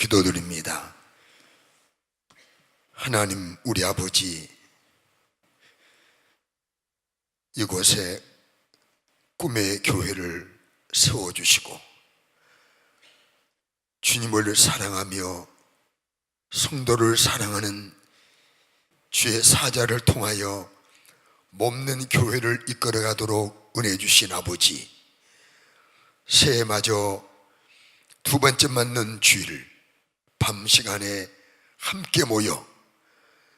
기도드립니다. 하나님 우리 아버지, 이곳에 꿈의 교회를 세워주시고 주님을 사랑하며 성도를 사랑하는 주의 사자를 통하여 몸는 교회를 이끌어가도록 은혜 주신 아버지, 새해마저 두 번째 맞는 주일 밤 시간에 함께 모여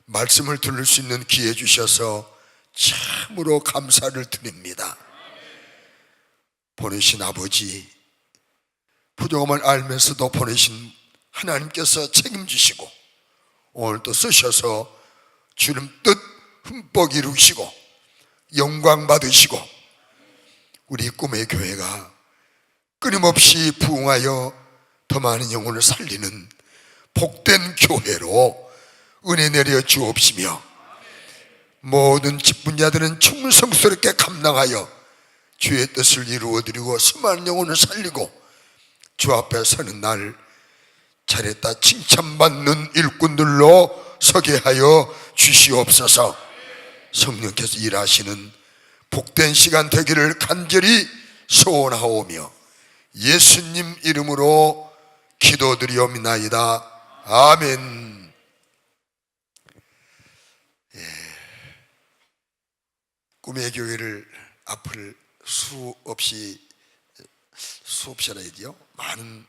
말씀을 들을 수 있는 기회 주셔서 참으로 감사를 드립니다. 보내신 아버지, 부족함을 알면서도 보내신 하나님께서 책임지시고 오늘도 쓰셔서 주님 뜻 흠뻑 이루시고 영광 받으시고 우리 꿈의 교회가 끊임없이 부흥하여 더 많은 영혼을 살리는 복된 교회로 은혜 내려 주옵시며 모든 직분자들은 충성스럽게 감당하여 주의 뜻을 이루어드리고 수많은 영혼을 살리고 주 앞에 서는 날 잘했다 칭찬받는 일꾼들로 서게 하여 주시옵소서. 성령께서 일하시는 복된 시간 되기를 간절히 소원하오며 예수님 이름으로 기도드리옵나이다. 아멘. 꿈의 교회를 앞을 수없이 라디오 많은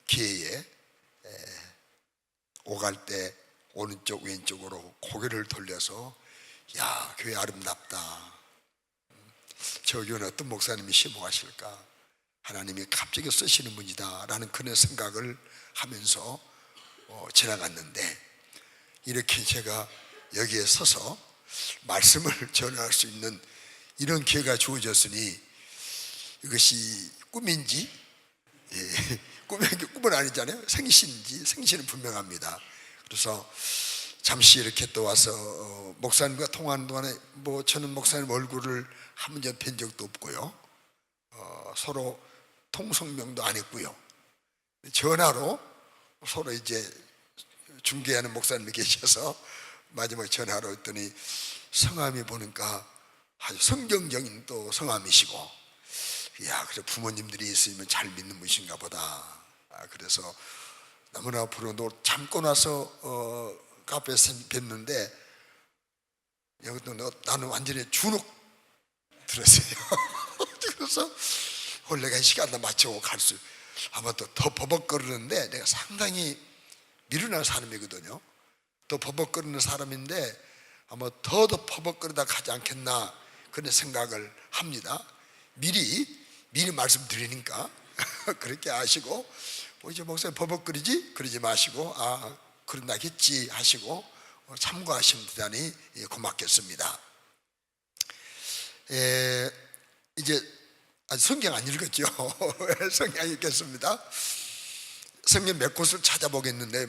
기회에 오갈 때 오른쪽 왼쪽으로 고개를 돌려서 야, 교회 아름답다, 저 교회는 어떤 목사님이 심호하실까, 하나님이 갑자기 쓰시는 분이다 라는 그런 생각을 하면서 지나갔는데, 이렇게 제가 여기에 서서 말씀을 전할 수 있는 이런 기회가 주어졌으니 이것이 꿈인지, 꿈은 아니잖아요. 생신인지, 생신은 분명합니다. 그래서 잠시 이렇게 또 와서 목사님과 통화하는 동안에 저는 목사님 얼굴을 한 번 뵌 적도 없고요, 서로 통성명도 안 했고요, 전화로 서로 이제 중개하는 목사님이 계셔서 마지막에 전화로 했더니 성함이 보니까 아주 성경적인 또 성함이시고, 이야, 그래 부모님들이 있으면 잘 믿는 분이신가 보다. 그래서 너무나 부러운데 잠깐 와서 카페에서 뵀는데 여기도 나는 완전히 주눅 들었어요. 그래서 원래가 시간 다 맞추고 갈 수 아마 더 버벅거리는데, 내가 상당히 미련한 사람이거든요. 더 버벅거리는 사람인데 아마 더 버벅거리다 가지 않겠나 그런 생각을 합니다. 미리 말씀드리니까 그렇게 아시고, 이제 목사님 버벅거리지 그러지 마시고 그런다겠지 하시고 참고하시면 대단히 고맙겠습니다. 이제 아직 성경 안 읽었죠? 성경 읽겠습니다. 성경 몇 곳을 찾아보겠는데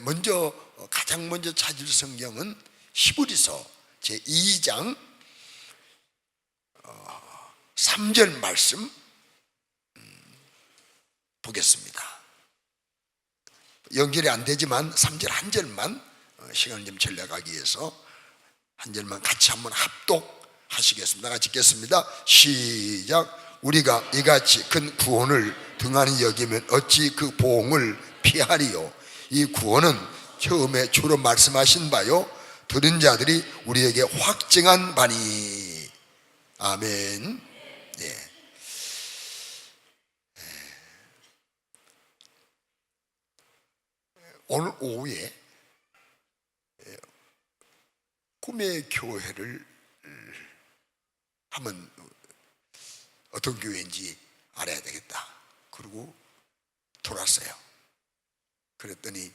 가장 먼저 찾을 성경은 히브리서 제2장 3절 말씀 보겠습니다. 연결이 안 되지만 3절 한 절만 시간을 좀 전략하기 위해서 한 절만 같이 한번 합독하시겠습니다. 같이 읽겠습니다. 시작. 우리가 이같이 큰 구원을 등한히 여기면 어찌 그 보응을 피하리요. 이 구원은 처음에 주로 말씀하신 바요 들은 자들이 우리에게 확증한 바니. 아멘. 네. 오늘 오후에 꿈의 교회를 하면 어떤 교회인지 알아야 되겠다. 그리고 돌았어요. 그랬더니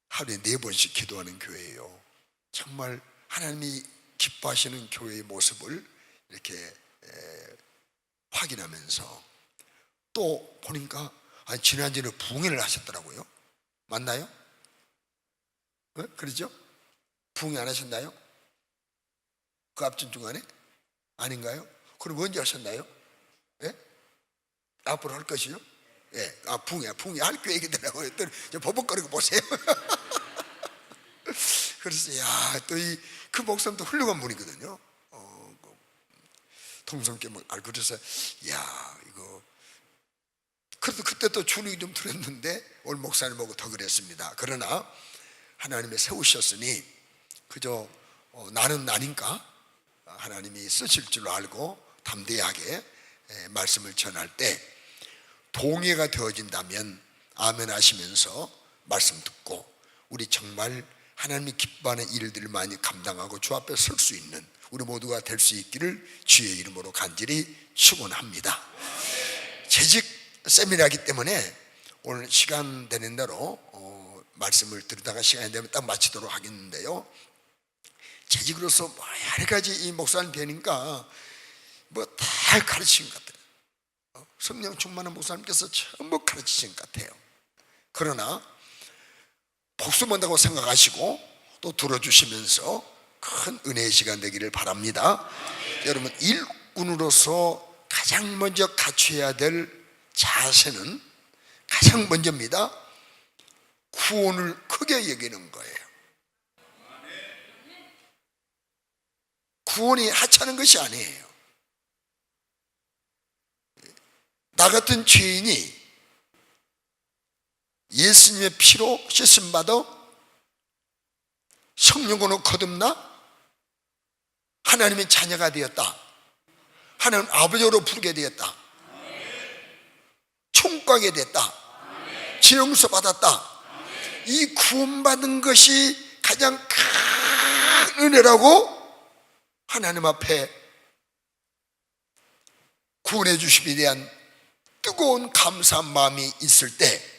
하루에 4번씩 기도하는 교회예요. 정말 하나님이 기뻐하시는 교회의 모습을 이렇게 확인하면서 또 보니까 지난주에 부흥회를 하셨더라고요. 맞나요? 그러죠? 부흥회 안 하셨나요? 그 앞전 중간에? 아닌가요? 그럼 언제 하셨나요? 예? 앞으로 할 것이요? 예, 붕이 할 계획이더라고요. 했더니 버벅거리고 보세요. 그래서 야, 또 그 목사님도 훌륭한 분이거든요. 통성께 그래서 야, 이거 그래도 그때 또 주눅이 좀 들었는데 오늘 목사님 보고 더 그랬습니다. 그러나 하나님이 세우셨으니 그저 나는 나니까 하나님이 쓰실 줄 알고 담대하게 말씀을 전할 때 동의가 되어진다면 아멘 하시면서 말씀 듣고 우리 정말 하나님이 기뻐하는 일들을 많이 감당하고 주 앞에 설 수 있는 우리 모두가 될 수 있기를 주의 이름으로 간절히 축원합니다. 재직 세미나이기 때문에 오늘 시간 되는 대로 말씀을 들으다가 시간이 되면 딱 마치도록 하겠는데요, 재직으로서 여러 가지 이 목사님 뵈니까 다 가르치신 것 같아요. 성령 충만한 목사님께서 전부 가르치신 것 같아요. 그러나 복수한다고 생각하시고 또 들어주시면서 큰 은혜의 시간 되기를 바랍니다. 여러분, 일꾼으로서 가장 먼저 갖춰야 될 자세는 가장 먼저입니다. 구원을 크게 여기는 거예요. 구원이 하찮은 것이 아니에요. 나 같은 죄인이 예수님의 피로 씻음받아 성령으로 거듭나 하나님의 자녀가 되었다, 하나님 아버지로 부르게 되었다, 총각이 됐다, 지용서 받았다. 이 구원받은 것이 가장 큰 은혜라고 하나님 앞에 구원해 주심에 대한 뜨거운 감사한 마음이 있을 때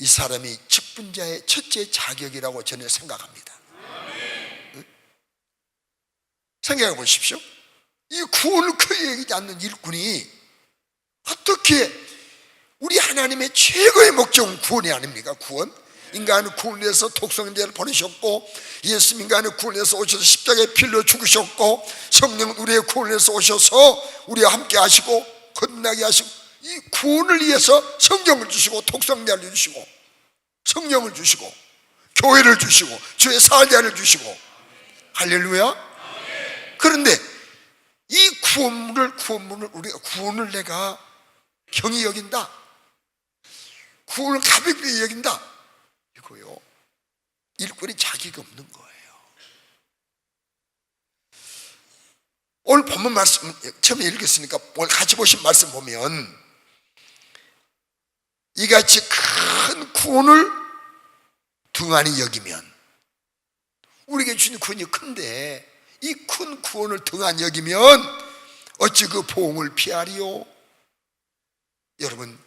이 사람이 직분자의 첫째 자격이라고 저는 생각합니다. 생각해 보십시오. 이 구원을 크게 여기지 않는 일꾼이 어떻게, 우리 하나님의 최고의 목적은 구원이 아닙니까? 구원, 인간을 구원해서 독생자를 보내셨고, 예수 인간을 구원해서 오셔서 십자가에 빌려 죽으셨고, 성령은 우리의 구원해서 오셔서 우리와 함께 하시고 거듭나게 하시고, 이 구원을 위해서 성경을 주시고 독생자를 주시고 성령을 주시고 교회를 주시고 주의 사자를 주시고, 할렐루야. 그런데 이 구원문을 우리가, 구원을 내가 경히 여긴다, 구원을 가볍게 여긴다, 이거요, 일꾼이 자격이 없는 거예요. 오늘 본문 말씀 처음에 읽었으니까 오늘 같이 보신 말씀 보면 이같이 큰 구원을 등한히 여기면, 우리에게 주신 구원이 큰데 이 큰 구원을 등한히 여기면 어찌 그 보응을 피하리요? 여러분,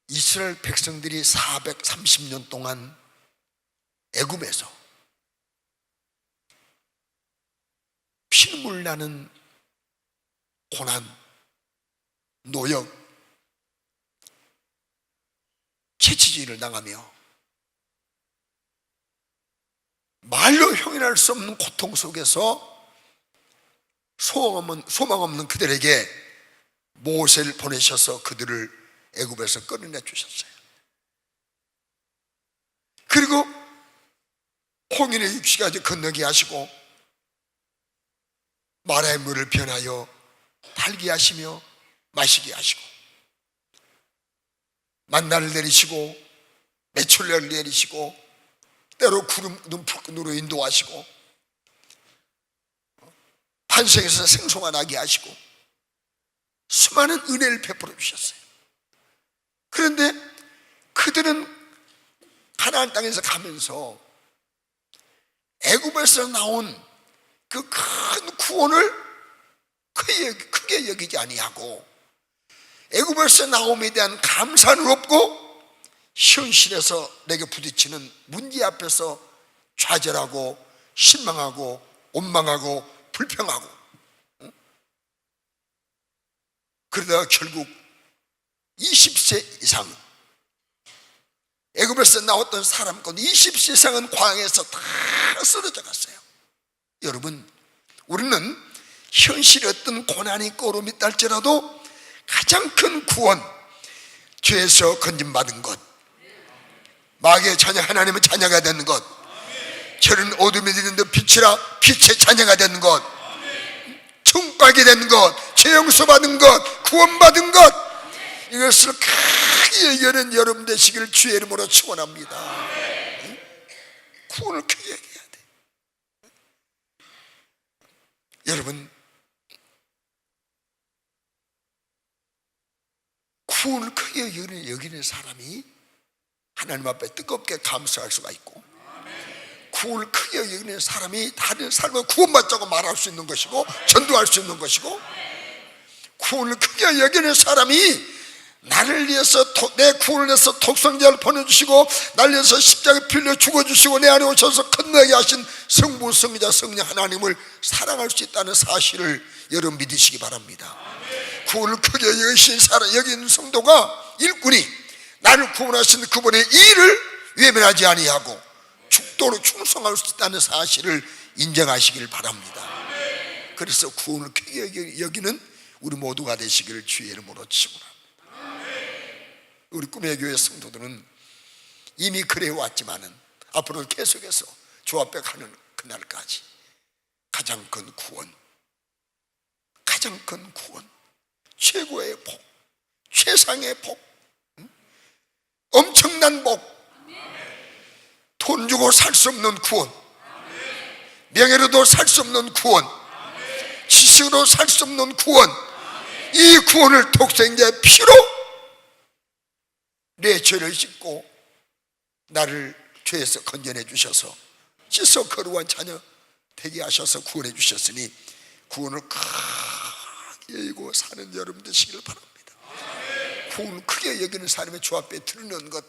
이스라엘 백성들이 430년 동안 애굽에서 피눈물 나는 고난, 노역, 채치질을 당하며 말로 형용할 수 없는 고통 속에서 소망 없는 그들에게 모세를 보내셔서 그들을 애굽에서 끌어내 주셨어요. 그리고 홍인의 육시까지 건너게 하시고 마라의 물을 변하여 달게 하시며 마시게 하시고, 만나를 내리시고 메추리알을 내리시고 때로 구름 눈으로 인도하시고 반석에서 생소가 나게 하시고 수많은 은혜를 베풀어 주셨어요. 그런데 그들은 가나안 땅에서 가면서 애굽에서 나온 그 큰 구원을 크게 여기지 아니하고 애굽에서 나옴에 대한 감사는 없고 현실에서 내게 부딪히는 문제 앞에서 좌절하고 실망하고 원망하고 불평하고, 그러다가 결국 20세 이상, 애굽에서 나왔던 사람 가운데 20세 이상은 광야에서 다 쓰러져 갔어요. 여러분, 우리는 현실의 어떤 고난이 꼬름이 딸지라도 가장 큰 구원, 죄에서 건짐받은 것, 마귀의 자녀 하나님의 자녀가 되는 것, 저는 어둠이 되는데 빛이라 빛의 자녀가 되는 것, 천국가게 되는 것, 죄 용서받은 것, 구원받은 것, 이것을 크게 여는 여러분 되시기를 주의 이름으로 축원합니다. 구원을 크게 얘기해야 돼. 여러분, 구원을 크게 여기는 사람이 하나님 앞에 뜨겁게 감사할 수가 있고, 구원을 크게 여기는 사람이 다른 삶을 구원받자고 말할 수 있는 것이고 전도할 수 있는 것이고, 구원을 크게 여기는 사람이 나를 위해서 내 구원을 위해서 독생자를 보내주시고 나를 위해서 십자가에 빌려 죽어주시고 내 안에 오셔서 건너게 하신 성부, 성자, 성령 하나님을 사랑할 수 있다는 사실을 여러분 믿으시기 바랍니다. 구원을 크게 여기는 성도가, 일꾼이 나를 구원하신 그분의 일을 외면하지 아니하고 죽도록 충성할 수 있다는 사실을 인정하시길 바랍니다. 그래서 구원을 크게 여기는 우리 모두가 되시기를 주의 이름으로 축원합니다. 우리 꿈의 교회 성도들은 이미 그래 왔지만은 앞으로 계속해서 주 앞에 가는 그날까지 가장 큰 구원, 가장 큰 구원, 최고의 복, 최상의 복, 엄청난 복, 돈 주고 살 수 없는 구원, 명예로도 살 수 없는 구원, 지식으로 살 수 없는 구원, 이 구원을 독생자의 피로 내 죄를 씻고 나를 죄에서 건져내 주셔서 씻어 거룩한 자녀 되게 하셔서 구원해 주셨으니 구원을 크게 열고 사는 여러분 되시길 바랍니다. 구원을 크게 여기는 사람의 주 앞에 드러내는 것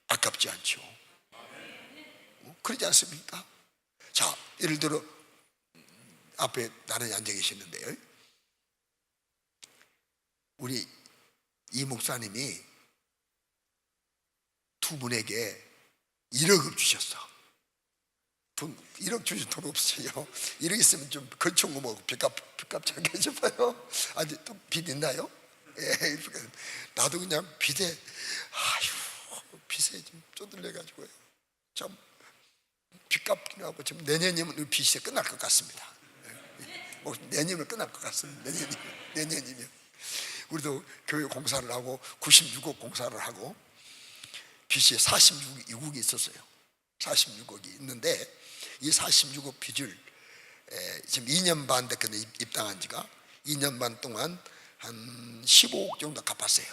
아깝지 않죠? 그러지 않습니까? 자, 예를 들어 앞에 나는 앉아 계시는데요, 우리 이 목사님이 두 분에게 1억을 주셨어. 1억 주신 돈 없어요. 1억 있으면 좀 건축 뭐 빚값 잘 계셔봐요. 아니 또 빚 있나요? 예, 나도 그냥 빚에 좀 쪼들려가지고요. 참 빚값이나 하고 지금 내년이면 빚이 끝날 것 같습니다. 뭐 내년이면 끝날 것 같습니다. 내년이면. 우리도 교회 공사를 하고 96억 공사를 하고 빚이 46억이 있었어요. 46억이 있는데 이 46억 빚을 지금 2년 반 됐거든요. 입당한 지가 2년 반 동안 한 15억 정도 갚았어요.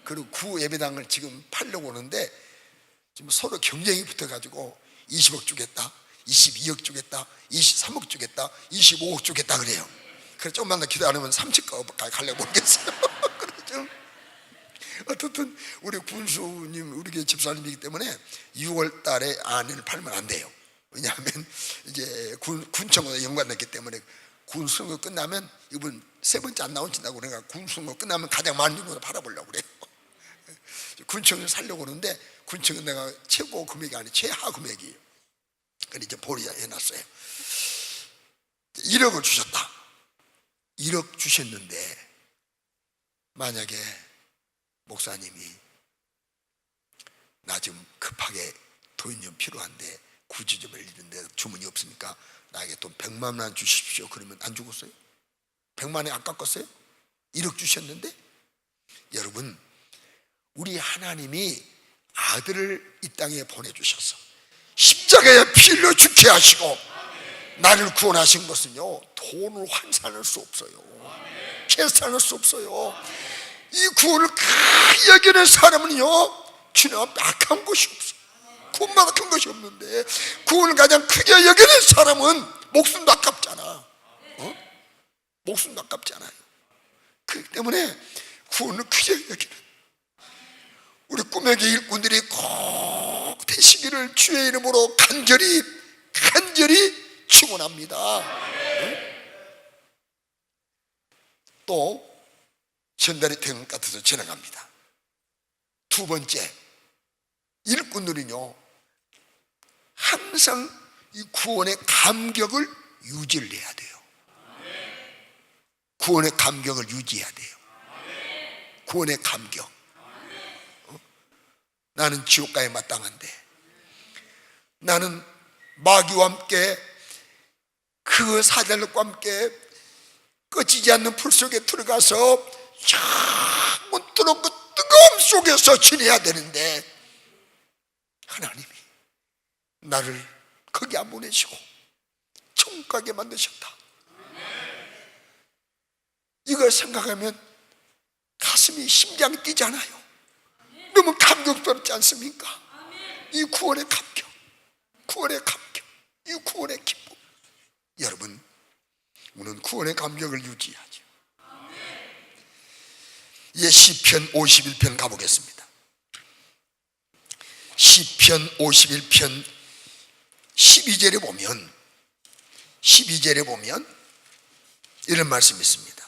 그리고 구 예배당을 지금 팔려고 하는데 지금 서로 경쟁이 붙어가지고 20억 주겠다, 22억 주겠다, 23억 주겠다, 25억 주겠다 그래요. 그래서 조금만 더 기도 안 하면 30억 가려고 모르겠어요. 그렇죠? 어떻든 우리 군수님, 우리 교회 집사님이기 때문에 6월 달에 안을 팔면 안 돼요. 왜냐하면 이제 군청과 연관됐기 때문에 군수가 끝나면 이번 세 번째 안 나온다고 그러니까 군수가 끝나면 가장 많은 정도로 팔아보려고 그래요. 군청을 살려고 그러는데 군청은 내가 최고 금액이 아니고 최하 금액이에요. 그래서 이제 보류해놨어요. 1억을 주셨다. 1억 주셨는데 만약에 목사님이 나 지금 급하게 돈이 좀 필요한데 굳이 좀 일인데 주문이 없으니까 나에게 돈 100만 원 주십시오. 그러면 안 죽었어요? 100만 원이 아깝겠어요? 1억 주셨는데 여러분, 우리 하나님이 아들을 이 땅에 보내주셔서 십자가에 피 흘려 죽게 하시고 나를 구원하신 것은요, 돈을 환산할 수 없어요. 계산할 수 없어요. 이 구원을 크게 여기는 사람은요, 주님 앞에 악한 것이 없어요. 구원만 큰 것이 없는데 구원을 가장 크게 여기는 사람은 목숨도 아깝잖아. 목숨도 아깝잖아요. 그렇기 때문에 구원을 크게 여기는 우리 꿈의 교회 일꾼들이 꼭 되시기를 주의 이름으로 간절히 축원합니다. 또 전달이 된 것 같아서 지나갑니다. 두 번째, 일꾼들은요 항상 이 구원의 감격을 유지를 해야 돼요. 구원의 감격을 유지해야 돼요. 구원의 감격. 나는 지옥가에 마땅한데, 나는 마귀와 함께 그 사자들과 함께 꺼지지 않는 불 속에 들어가서 영원토록 그 뜨거움 속에서 지내야 되는데, 하나님이 나를 거기 안 보내시고 천국 가게 만드셨다. 이걸 생각하면 가슴이, 심장이 뛰잖아요. 너무 감격스럽지 않습니까? 이 구원의 감격, 구원의 감격, 이 구원의 기쁨. 여러분, 우리는 구원의 감격을 유지하죠. 이제 시편 51편 가보겠습니다. 시편 51편 12절에 보면 이런 말씀이 있습니다.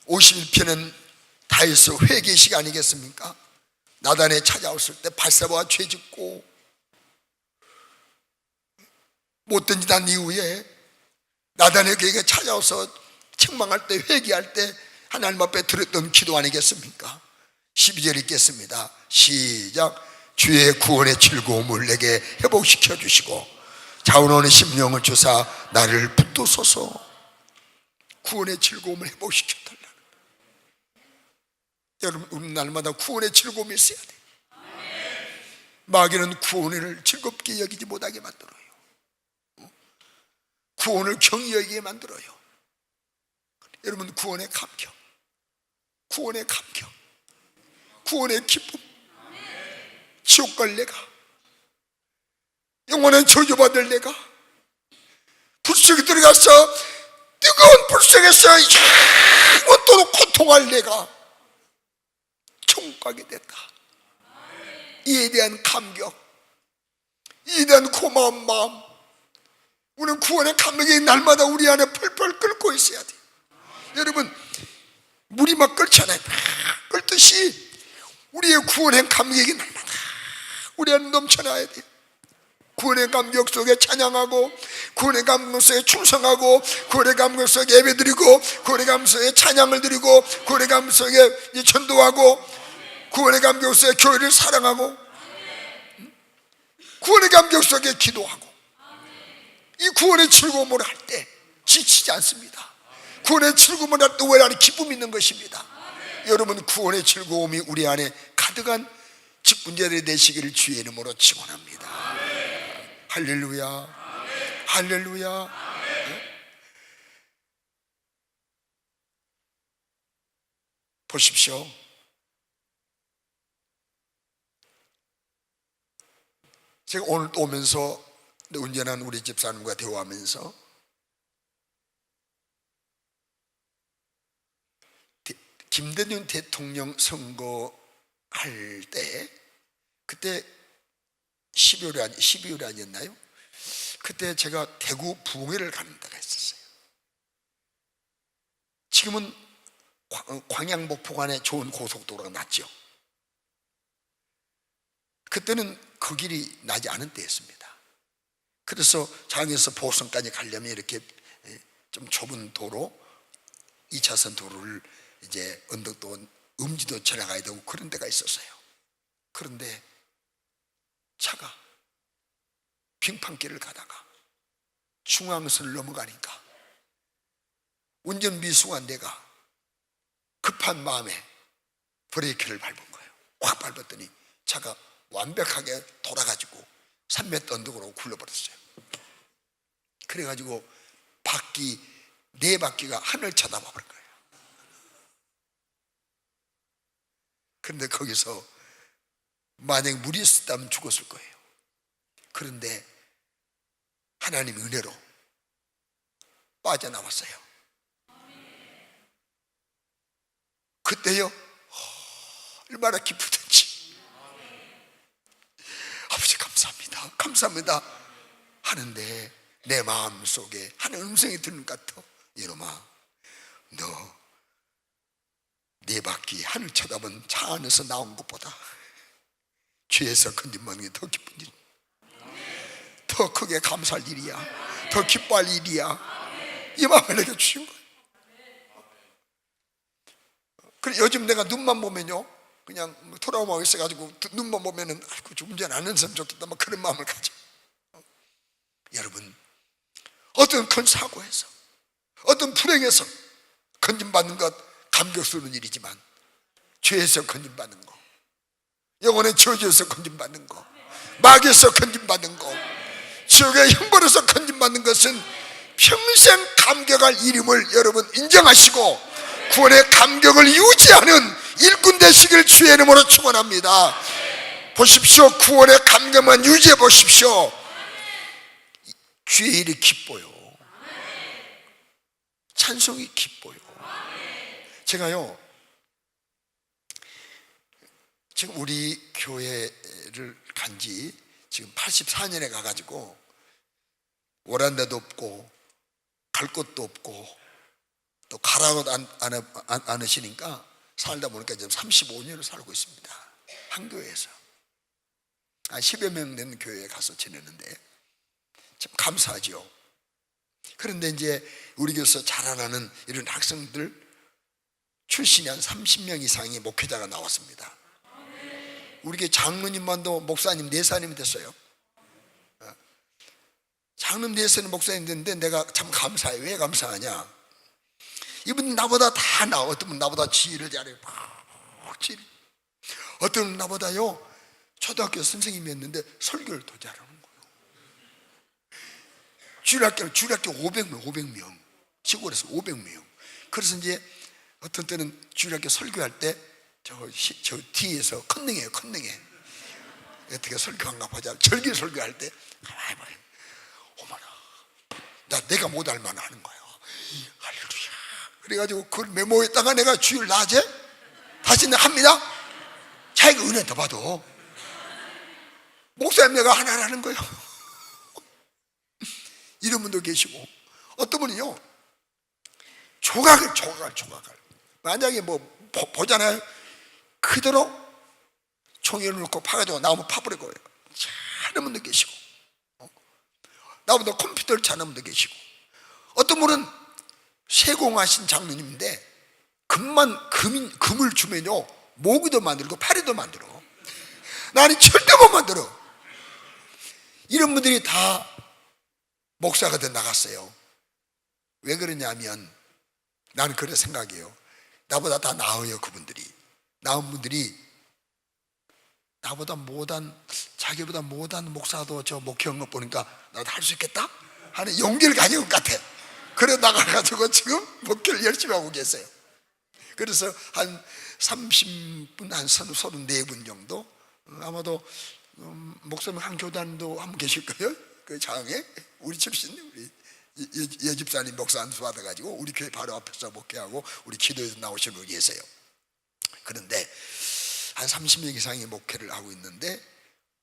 51편은 다윗의 회개식 아니겠습니까? 나단에 찾아왔을 때 발사바가 죄짓고 못된 짓 한 이후에 나단의 그에게 찾아와서 책망할 때, 회개할 때 하나님 앞에 드렸던 기도 아니겠습니까? 12절 읽겠습니다. 시작. 주의 구원의 즐거움을 내게 회복시켜 주시고 자원하는 심령을 주사 나를 붙드소서. 구원의 즐거움을 회복시켜 달라. 여러분, 우리 날마다 구원의 즐거움이 있어야 돼. 마귀는 구원을 즐겁게 여기지 못하게 만들어요. 구원을 경히 여기게 만들어요. 여러분, 구원의 감격, 구원의 감격, 구원의 기쁨. 지옥 갈 내가, 영원한 저주받을 내가, 불속에 들어가서 뜨거운 불속에서 영원토록 고통할 내가 천국 가게 됐다. 이에 대한 감격, 이에 대한 고마운 마음, 우리는 구원의 감격이 날마다 우리 안에 펄펄 끓고 있어야 돼. 여러분, 물이 막 끓잖아요. 끓듯이 우리의 구원의 감격이 날마다 우리 안에 넘쳐나야 돼. 구원의 감격 속에 찬양하고, 구원의 감격 속에 충성하고, 구원의 감격 속에 예배드리고, 구원의 감격 속에 찬양을 드리고, 구원의 감격 속에 전도하고, 구원의 감격 속에 교회를 사랑하고, 구원의 감격 속에 기도하고, 이 구원의 즐거움을 할 때 지치지 않습니다. 구원의 즐거움을 할 때 오해라는 기쁨이 있는 것입니다. 여러분, 구원의 즐거움이 우리 안에 가득한 직분자들이 되시기를 주의 이름으로 축원합니다. 할렐루야, 할렐루야. 보십시오. 제가 오늘 또 오면서 운전한 우리 집사님과 대화하면서 김대중 대통령 선거할 때, 그때 12월이 아니었나요? 그때 제가 대구 부흥회를 가는 데가 있었어요. 지금은 광양목포간에 좋은 고속도로가 났죠. 그때는 그 길이 나지 않은 때였습니다. 그래서 장에서 보성까지 가려면 이렇게 좀 좁은 도로, 2차선 도로를 이제 언덕도 음지도 지나가야 되고 그런 데가 있었어요. 그런데 차가 빙판길을 가다가 중앙선을 넘어가니까 운전 미숙한 내가 급한 마음에 브레이크를 밟은 거예요. 확 밟았더니 차가 완벽하게 돌아가지고 3m 언덕으로 굴러버렸어요. 그래가지고 네 바퀴가 하늘 쳐다봐 버린 거예요. 그런데 거기서 만약 물이 있었다면 죽었을 거예요. 그런데 하나님 은혜로 빠져나왔어요. 그때요, 얼마나 기쁘든지. 아버지 감사합니다, 감사합니다 하는데 내 마음속에 하는 음성이 들는 것 같아. 이놈아, 너 네 바퀴 하늘 쳐다본 차 안에서 나온 것보다 죄에서 건진 먹는 게 더 기쁜 일, 더 크게 감사할 일이야. 더 기뻐할 일이야. 이 마음을 내게 주신 거예요. 그래 요즘 내가 눈만 보면요 그냥 트라우마가 있어가지고 눈만 보면은 아이고 좀 운전 안 했으면 좋겠다 막 그런 마음을 가져. 여러분 어떤 큰 사고에서 어떤 불행에서 건진받는 것 감격스러운 일이지만 죄에서 건진받는 거, 영혼의 저주에서 건진받는 거, 마귀에서 건진받는 거, 지옥의 형벌에서 건진받는 것은 평생 감격할 일임을 여러분 인정하시고 구원의 감격을 유지하는 일꾼 되시길 주의 이름으로 축원합니다. 보십시오. 구원의 감격만 유지해 보십시오. 주의 일이 기뻐요. 찬송이 기뻐요. 제가요 지금 우리 교회를 간지 지금 84년에 가가지고 오란 데도 없고 갈 곳도 없고 또 가라고 안 하시니까 살다 보니까 지금 35년을 살고 있습니다. 한 교회에서 한 10여 명 된 교회에 가서 지내는데 참 감사하죠. 그런데 이제 우리 교회에서 자라나는 이런 학생들 출신이 한 30명 이상이 목회자가 나왔습니다. 우리 교회 장로님만도 목사님 4사님이 됐어요. 장로님 4사님 목사님 됐는데 내가 참 감사해. 왜 감사하냐? 이분 나보다 다 나아. 어떤 분 나보다 지휘를 잘해요. 어떤 분 나보다요 초등학교 선생님이었는데 설교를 더 잘하는 거예요. 주일학교 500명 시골에서 500명. 그래서 이제 어떤 때는 주일학교 설교할 때 저 뒤에서 컨닝해요. 어떻게 설교한가 보자. 절기 설교할 때 가만히 봐요. 어머나 내가 못할 만한 하는 거예요. 할렐루야. 그래가지고 그걸 메모했다가 내가 주일 낮에 다시 합니다. 자기가 은혜 더 받아. 목사님 내가 하나 하는 거예요. 이런 분도 계시고 어떤 분은요 조각을 만약에 뭐 보잖아요. 그대로 종이를 넣고 파가지고 나무 파버리고 하는 분도 계시고 나보다 컴퓨터를 잘하는 분도 계시고 어떤 분은 세공하신 장로님인데 금을 주면요 모기도 만들고 파리도 만들어. 나는 절대 못 만들어. 이런 분들이 다 목사가 돼 나갔어요. 왜 그러냐면 나는 그런 생각이에요. 나보다 다 나아요. 그분들이 나은 분들이 자기보다 못한 목사도 저 목회한 거 보니까 나도 할 수 있겠다 하는 용기를 가진 것 같아. 그래 나가가지고 지금 목회를 열심히 하고 계세요. 그래서 한 30분, 한 34분 정도 아마도 목사님 한 교단도 한 분 계실 거예요. 그 장에 우리 출신 우리 여집사님 목사 안수 받아가지고 우리 교회 바로 앞에서 목회하고 우리 기도에서 나오시는 분이 계세요. 그런데 한 30명 이상의 목회를 하고 있는데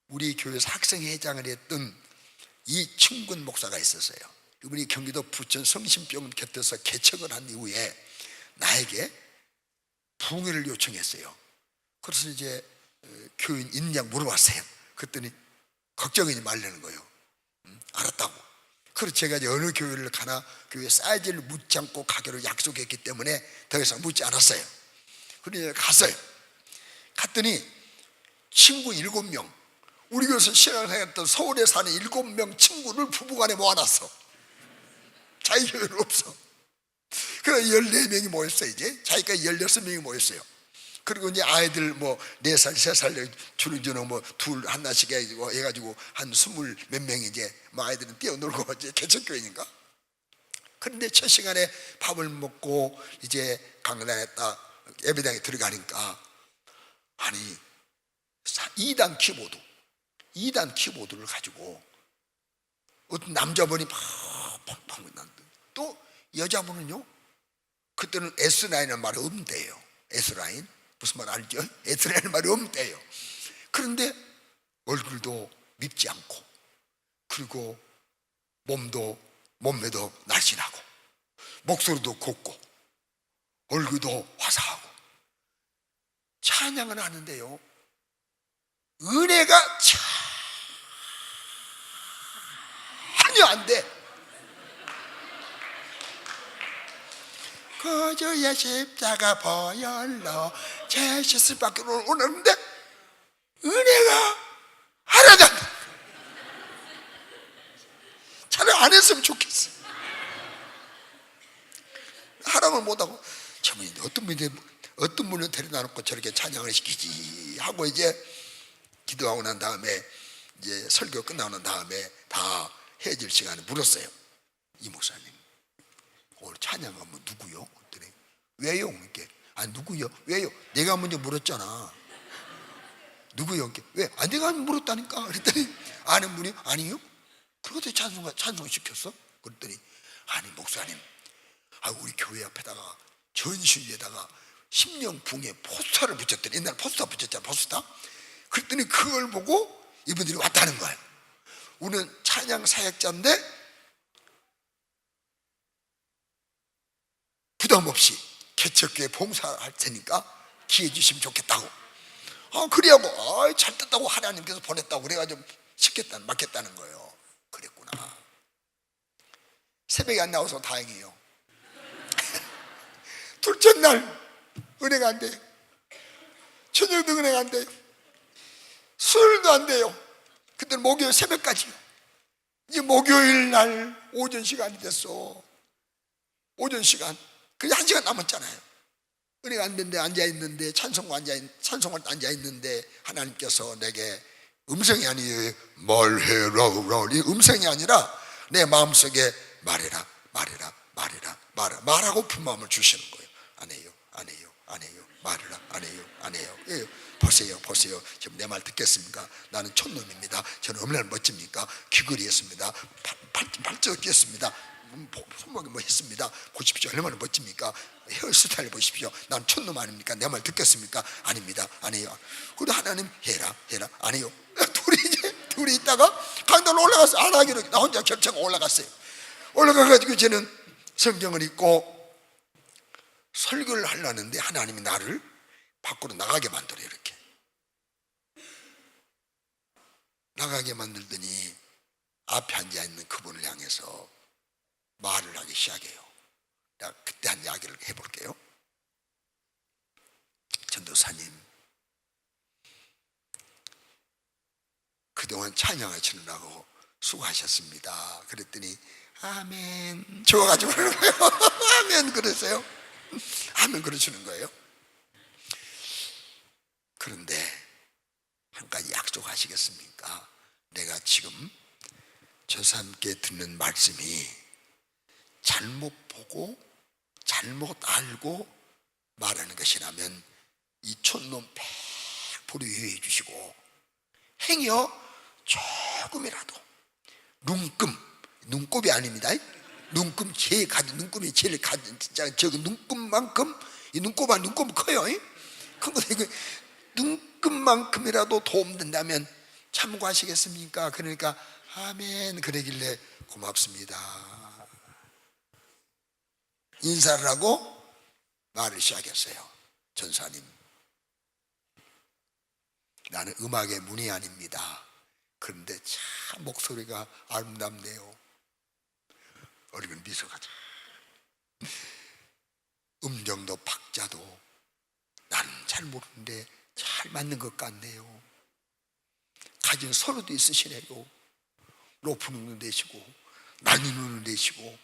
우리 교회에서 학생회장을 했던 이충근 목사가 있었어요. 이분이 경기도 부천 성심병원 곁에서 개척을 한 이후에 나에게 부흥회를 요청했어요. 그래서 이제 교인 있냐 물어봤어요. 그랬더니 걱정하지 말라는 거예요. 알았다고. 그래서 제가 이제 어느 교회를 가나 교회 사이즈를 묻지 않고 가기로 약속했기 때문에 더 이상 묻지 않았어요. 그래서 갔어요. 갔더니 친구 7명, 우리 교회에서 신앙생활했던 서울에 사는 7명 친구를 부부간에 모아놨어. 자기 교회는 없어. 그래 14명이 모였어요. 이제 자기가 16명이 모였어요. 그리고 이제 아이들 뭐 4살, 3살 주는주는 뭐 둘 하나씩 해가지고 한 20 몇 명이 이제 뭐 아이들은 뛰어놀고 이제 개척교회니까. 그런데 첫 시간에 밥을 먹고 이제 강단에 딱 예배당에 들어가니까 아니 2단 키보드를 가지고 어떤 남자분이 막 팡팡 난다. 또 여자분은요 그때는 S라인이라는 말이 없대요. S라인 무슨 말 알죠? S라인이라는 말이 없대요. 그런데 얼굴도 밉지 않고 그리고 몸매도 날씬하고 목소리도 곱고 얼굴도 화사하고 찬양을 하는데요 은혜가 전혀 안 돼. 구주의 십자가 보혈로 제 씻을 밖에 오는데 은혜가 하나도 안 돼. 차라리 안 했으면 좋겠어. 하라고 못하고 저분이 어떤 분을 데려다 놓고 저렇게 찬양을 시키지 하고 이제 기도하고 난 다음에 이제 설교 끝나고 난 다음에 다 헤어질 시간에 물었어요. 이 목사님 오늘 찬양하면 누구요? 그랬더니 왜요? 이렇게 누구요? 왜요? 내가 먼저 물었잖아. 누구요? 왜? 내가 물었다니까. 그랬더니 아는 분이 아니요. 그렇게 찬송 시켰어? 그랬더니 아니 목사님, 우리 교회 앞에다가 전시위에다가 심령붕에 포스터를 붙였더니 옛날 포스터 붙였잖아. 포스터. 그랬더니 그걸 보고 이분들이 왔다는 거예요. 우리는 찬양 사역자인데 부담 없이 개척교회 봉사할 테니까 기회 주시면 좋겠다고. 그래하고 잘 됐다고 하나님께서 보냈다고 그래가지고 맡겼다는 거예요. 그랬구나. 새벽에 안 나와서 다행이에요. 둘째 날 은혜가 안 돼요. 저녁도 은혜가 안 돼요. 수요일도 안 돼요. 그때 목요일 새벽까지요. 이제 목요일 날 오전 시간이 됐어. 오전 시간. 그냥 1시간 남았잖아요. 은혜가 안 되는데 앉아있는데 찬송을 앉아있는데 하나님께서 내게 음성이 아니에요. 말해라. 이 음성이 아니라 내 마음속에 말하고 픈 마음을 주시는 거예요. 안 해요. 말해요. 예, 보세요. 지금 내 말 듣겠습니까? 나는 촌놈입니다. 저는 얼마나 멋집니까? 귀걸이 했습니다. 발톱 꼈습니다. 손목에 뭐 했습니다. 보십시오. 얼마나 멋집니까? 헤어스타일 보십시오. 난 촌놈 아닙니까? 내 말 듣겠습니까? 아닙니다. 안 해요. 그래도 하나님 해라. 안 해요. 둘이 있다가 강단으로 올라가서 안 하기로 나 혼자 결정 올라갔어요. 올라가가지고 저는 성경을 읽고 설교를 하려는데 하나님이 나를 밖으로 나가게 만들어요. 이렇게 나가게 만들더니 앞에 앉아있는 그분을 향해서 말을 하기 시작해요. 나 그때 한 이야기를 해볼게요. 전도사님, 그동안 찬양하시느라고 수고하셨습니다. 그랬더니 아멘 좋아가지고 그러는 거예요. 아멘 그러세요. 아멘 그러시는 거예요. 그런데 한 가지 약속하시겠습니까? 내가 지금 전사님께 듣는 말씀이 잘못 보고 잘못 알고 말하는 것이라면 이 촌놈 100% 유의해 주시고 행여 조금이라도 눈곱이 아닙니다. 눈금이 제일 가진 진짜 저그 눈금만큼 이 눈곱은 커요. 큰 거 이거 눈금만큼이라도 도움된다면 참고하시겠습니까? 그러니까 아멘 그러길래 고맙습니다. 인사를 하고 말을 시작했어요. 전사님, 나는 음악의 문의 아닙니다. 그런데 참 목소리가 아름답네요. 얼굴 미소가 참 음정도 박자도 나는 잘 모르는데 잘 맞는 것 같네요. 가진 서로도 있으시네요. 높은 음도 내시고 낮은 음도 내시고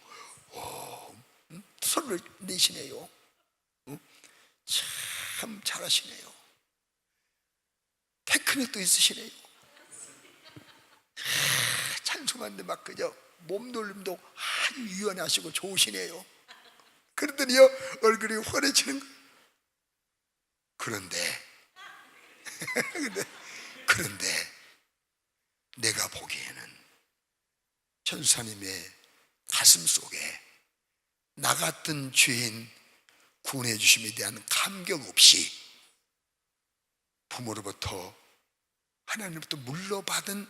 소리를 내시네요. 참 잘하시네요. 테크닉도 있으시네요. 찬송하는데 막 그저 몸놀림도 아주 유연하시고 좋으시네요. 그러더니요 얼굴이 환해지는 거예요. 그런데 내가 보기에는 전사님의 가슴 속에 나 같은 죄인 구원해 주심에 대한 감격 없이 부모로부터 하나님부터 물려받은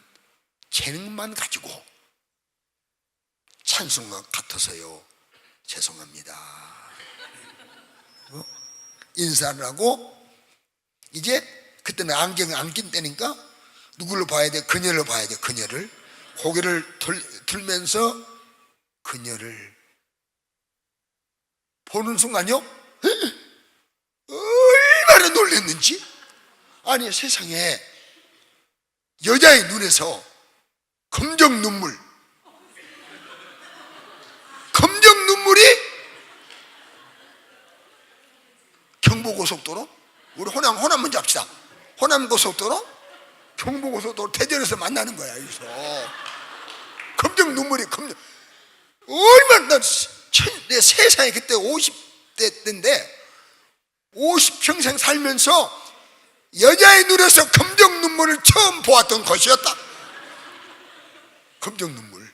재능만 가지고 찬송과 같아서요 죄송합니다. 인사를 하고 이제 그때는 안경을 안 낀 때니까 누구를 봐야 돼? 그녀를 봐야 돼. 그녀를 고개를 들면서 그녀를 보는 순간요 얼마나 놀랐는지. 아니 세상에 여자의 눈에서 검정 눈물이 경부고속도로, 우리 호남 먼저 합시다. 호남고속도로, 경부고속도로 대전에서 만나는 거야. 여기서 검정 눈물이 얼마나 내 세상에 그때 50대 때인데 50평생 살면서 여자의 눈에서 검정 눈물을 처음 보았던 것이었다. 검정 눈물.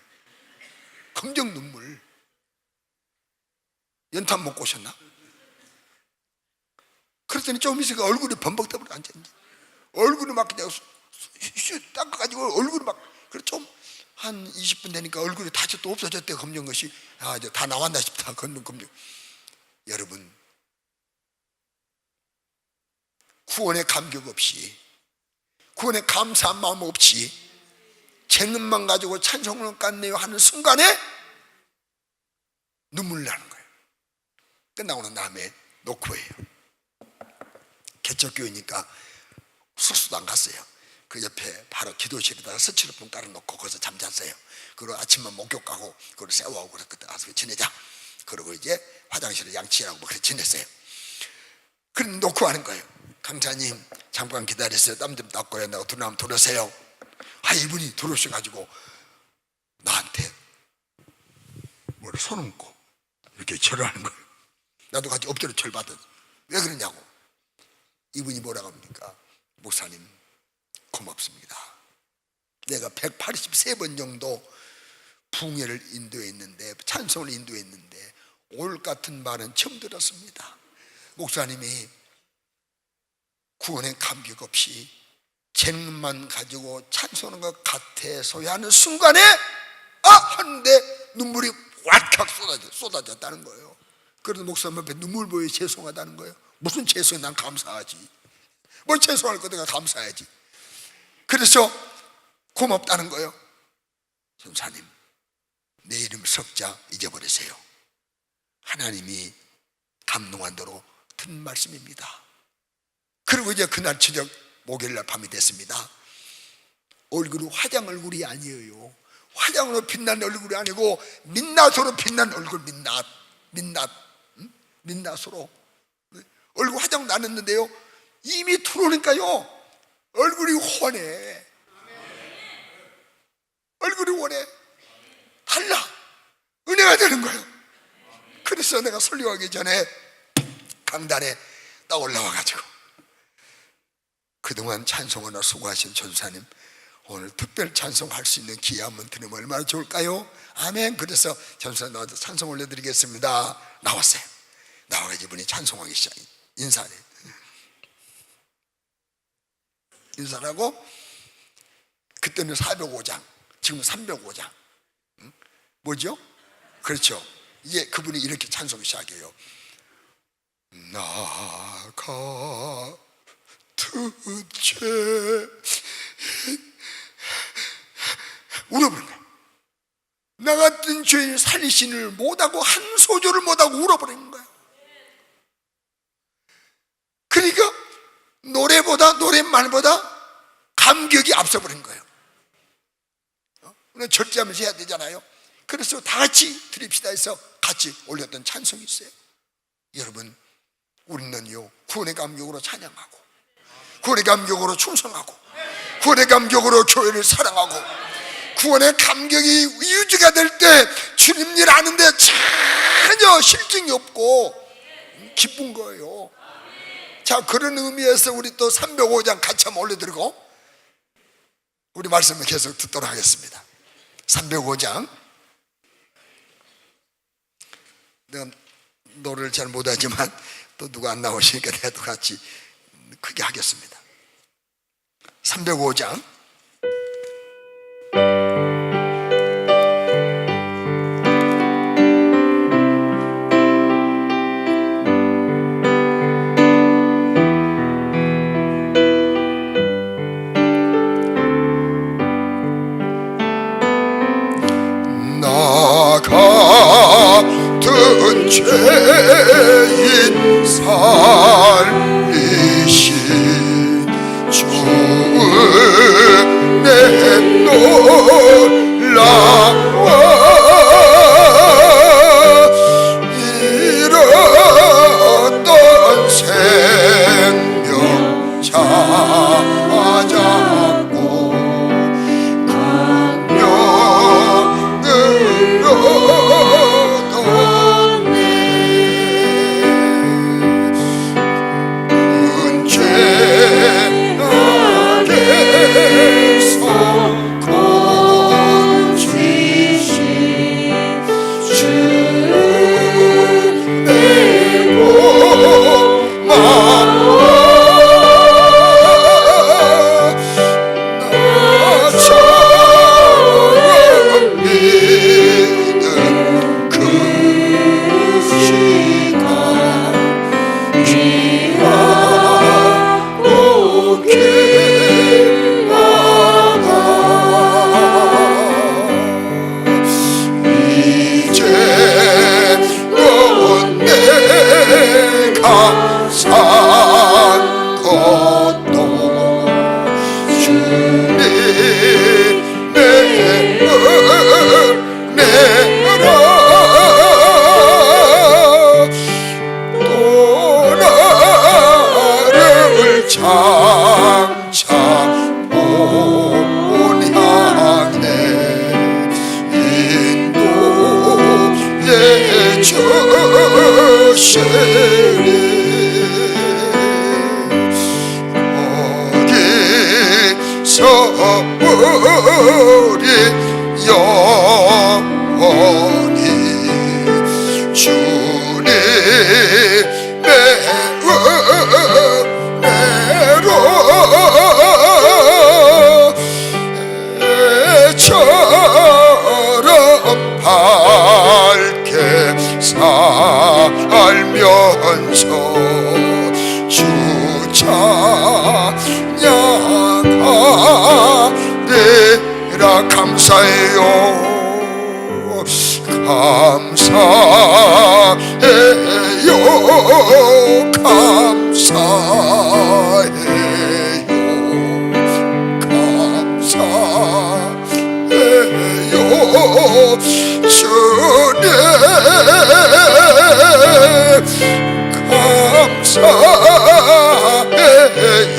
연탄 먹고 오셨나? 그랬더니 조금 있으니까 얼굴이 범벅더블 앉았는지, 얼굴이 막 그냥 닦아가지고 얼굴이 막, 그래 좀 한 20분 되니까 얼굴이 다시 또 없어졌대. 검정 것이. 아, 이제 다 나왔나 싶다. 검정. 여러분, 구원의 감격 없이, 구원의 감사한 마음 없이 재능만 가지고 찬송을 깐네요 하는 순간에 눈물 나는 거예요. 끝나고 난 다음에 노크예요. 개척교회니까 숙소도 안 갔어요. 그 옆에 바로 기도실에다가 스티로폼 깔아놓고 거기서 잠잤어요. 그리고 아침만 목욕 가고 그리고 샤워하고 그래서 그때 가서 지내자. 그리고 이제 화장실에 양치하고 뭐 그렇게 지냈어요. 그럼 놓고 하는 거예요. 강사님 잠깐 기다리세요. 땀 좀 닦고요. 내가 들어오면 들어오세요. 아, 이분이 들어오셔가지고 나한테 머리 손 얹고 이렇게 절을 하는 거예요. 나도 같이 엎드려 절 받았어. 왜 그러냐고. 이분이 뭐라고 합니까? 목사님 고맙습니다. 내가 183번 정도 붕해를 인도했는데, 찬송을 인도했는데 오늘 같은 말은 처음 들었습니다. 목사님이 구원의 감격 없이 재능만 가지고 찬송하는 것 같아서야 하는 순간에 하는데 눈물이 왈칵 쏟아졌다는 거예요. 그래서 목사님 앞에 눈물 보여 죄송하다는 거예요. 무슨 죄송해? 난 감사하지. 뭘 죄송할 거 내가 감사해야지. 그래서 고맙다는 거예요. 전사님, 내 이름 석자 잊어버리세요. 하나님이 감동한 대로 든 말씀입니다. 그리고 이제 그날 저녁 목요일날 밤이 됐습니다. 얼굴이 화장 얼굴이 아니에요. 화장으로 빛난 얼굴이 아니고 민낯으로 빛난 얼굴. 민낯으로 얼굴 화장 나눴는데요, 이미 들어오니까요 얼굴이 훤해. 얼굴이 훤해. 달라. 은혜가 되는 거예요. 그래서 내가 설교하기 전에 강단에 딱 올라와가지고, 그동안 찬송하나 수고하신 전사님, 오늘 특별 찬송할 수 있는 기회 한번 드리면 얼마나 좋을까요? 아멘. 그래서 전사 나와서 찬송 올려드리겠습니다. 나왔어요. 나와가지고 이분이 찬송하기 시작해. 인사를 하고, 그때는 405장, 지금 305장. 뭐죠? 그렇죠. 이제 그분이 이렇게 찬송 시작해요. 나 같은 죄, 울어버린 거예요. 나 같은 죄인 살리신을 못하고 한 소절을 못하고 울어버린 거예요. 그러니까 노랫말보다 감격이 앞서버린 거예요. 절제하면서 해야 되잖아요. 그래서 다 같이 드립시다 해서 같이 올렸던 찬송이 있어요. 여러분, 우리는요 구원의 감격으로 찬양하고, 구원의 감격으로 충성하고, 구원의 감격으로 교회를 사랑하고, 구원의 감격이 유지가 될 때 주님 일 하는데 전혀 실증이 없고 기쁜 거예요. 자, 그런 의미에서 우리 또 305장 같이 한번 올려드리고 우리 말씀을 계속 듣도록 하겠습니다. 305장. 내가 노래를 잘 못하지만 또 누가 안 나오시니까 내가 또 같이 크게 하겠습니다. 305장. 나 같은 죄 주시리 어디서 우리 영원히 주님의 은혜로 처럼 밝게 살면서 주 찬양하리라. 감사해요. 감사해요. 감사해요. 감사해요. 주님 감사해요.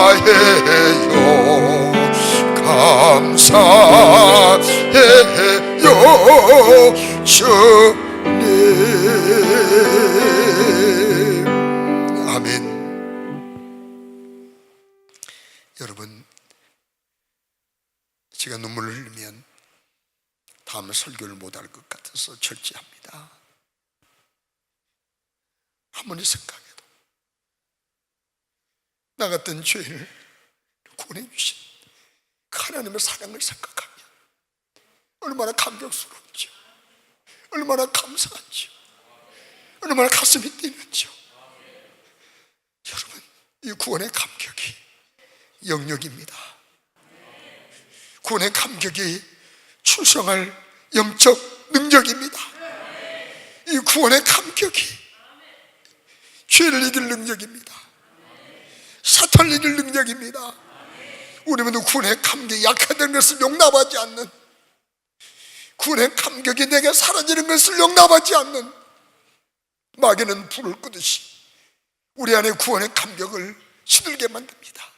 감사해요. 감사해요. 주님. 아멘. 여러분, 제가 눈물을 흘리면 다음 설교를 못할 것 같아서 절제합니다. 아무리 생각해도 나 같은 죄인을 구원해 주신 그 하나님의 사랑을 생각하면 얼마나 감격스러운지요, 얼마나 감사한지요, 얼마나 가슴이 뛰는지요. 여러분, 이 구원의 감격이 영역입니다. 구원의 감격이 충성할 영적 능력입니다. 이 구원의 감격이 죄를 이길 능력입니다. 사탄을 이길 능력입니다. 우리 모두 구원의 감격이 약화된 것을 용납하지 않는, 구원의 감격이 내게 사라지는 것을 용납하지 않는 마귀는 불을 끄듯이 우리 안에 구원의 감격을 시들게 만듭니다.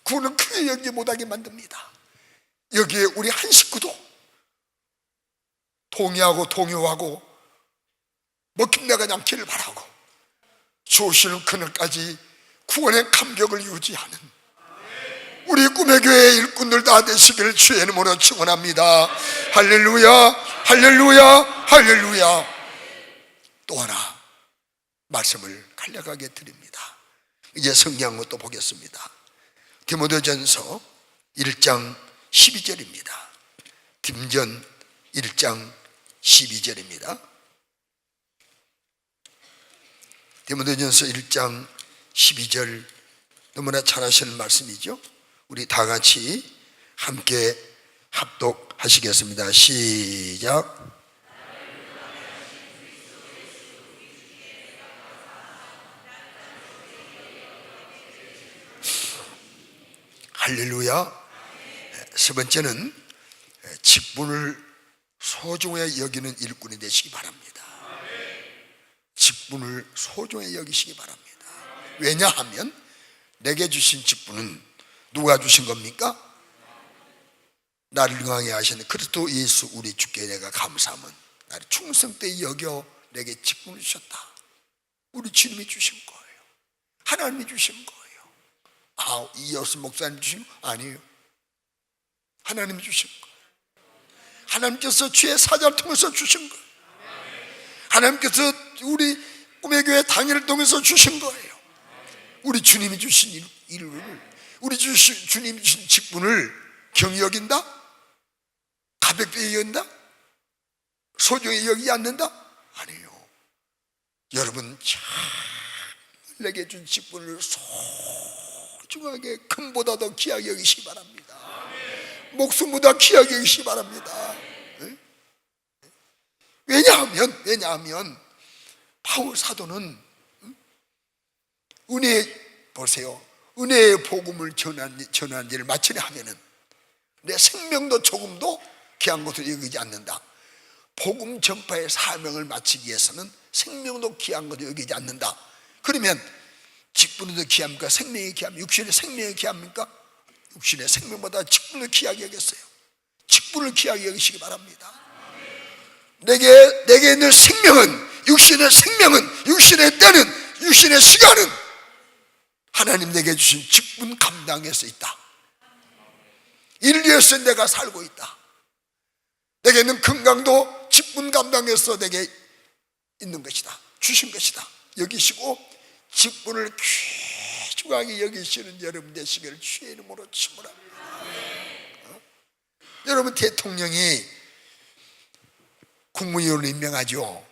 구원을 크게 여기지 못하게 만듭니다. 여기에 우리 한 식구도 동의하고 동요하고 먹힘내가 않기를 바라고 주오시는 그날까지 구원의 감격을 유지하는 우리 꿈의 교회 일꾼들 다 되시기를 주의 이름으로 축원합니다. 할렐루야, 할렐루야, 할렐루야. 또 하나 말씀을 간략하게 드립니다. 이제 성경 또 보겠습니다. 디모데전서 1장 12절입니다. 김전 1장 12절입니다. 디모데전서 1장 12절 너무나 잘 아시는 말씀이죠. 우리 다 같이 함께 합독하시겠습니다. 시작. 할렐루야. 세 번째는 직분을 소중히 여기는 일꾼이 되시기 바랍니다. 직분을 소중히 여기시기 바랍니다. 왜냐하면 내게 주신 직분은 누가 주신 겁니까? 나를 능하게 하신 그리스도 예수 우리 주께 내가 감사함은 나를 충성되이 여겨 내게 직분을 주셨다. 우리 주님이 주신 거예요. 하나님이 주신 거예요. 이어스 목사님 주신 거 아니에요. 하나님이 주신 거예요. 하나님께서 주의 사자를 통해서 주신 거예요. 하나님께서 우리 꿈의 교회 당회를 통해서 주신 거예요. 우리 주님이 주신 일을, 우리 주님이 주신 직분을 경히 여긴다? 가볍게 여긴다? 소중히 여기지 않는다? 아니에요. 여러분, 참 내게 준 직분을 소중하게 금보다 더 귀하게 여기시기 바랍니다. 목숨보다 귀하게 여기시기 바랍니다. 왜냐하면 바울 사도는 보세요. 은혜의 복음을 전하는 일을 마치려 하면은 내 생명도 조금도 귀한 것으로 여기지 않는다. 복음 전파의 사명을 마치기 위해서는 생명도 귀한 것으로 여기지 않는다. 그러면 직분이 더 귀합니까? 생명이 귀합니까? 육신의 생명이 귀합니까? 육신의 생명보다 직분을 귀하게 여겼어요. 직분을 귀하게 여기시기 바랍니다. 내게 있는 생명은, 육신의 생명은, 육신의 때는, 육신의 시간은 하나님 내게 주신 직분 감당에서 있다. 인류에서 내가 살고 있다. 내게 있는 건강도 직분 감당에서 내게 있는 것이다. 주신 것이다. 여기시고 직분을 귀중하게 여기시는 여러분 되시기를 주의 이름으로 축원합니다. 여러분, 대통령이 국무위원을 임명하죠.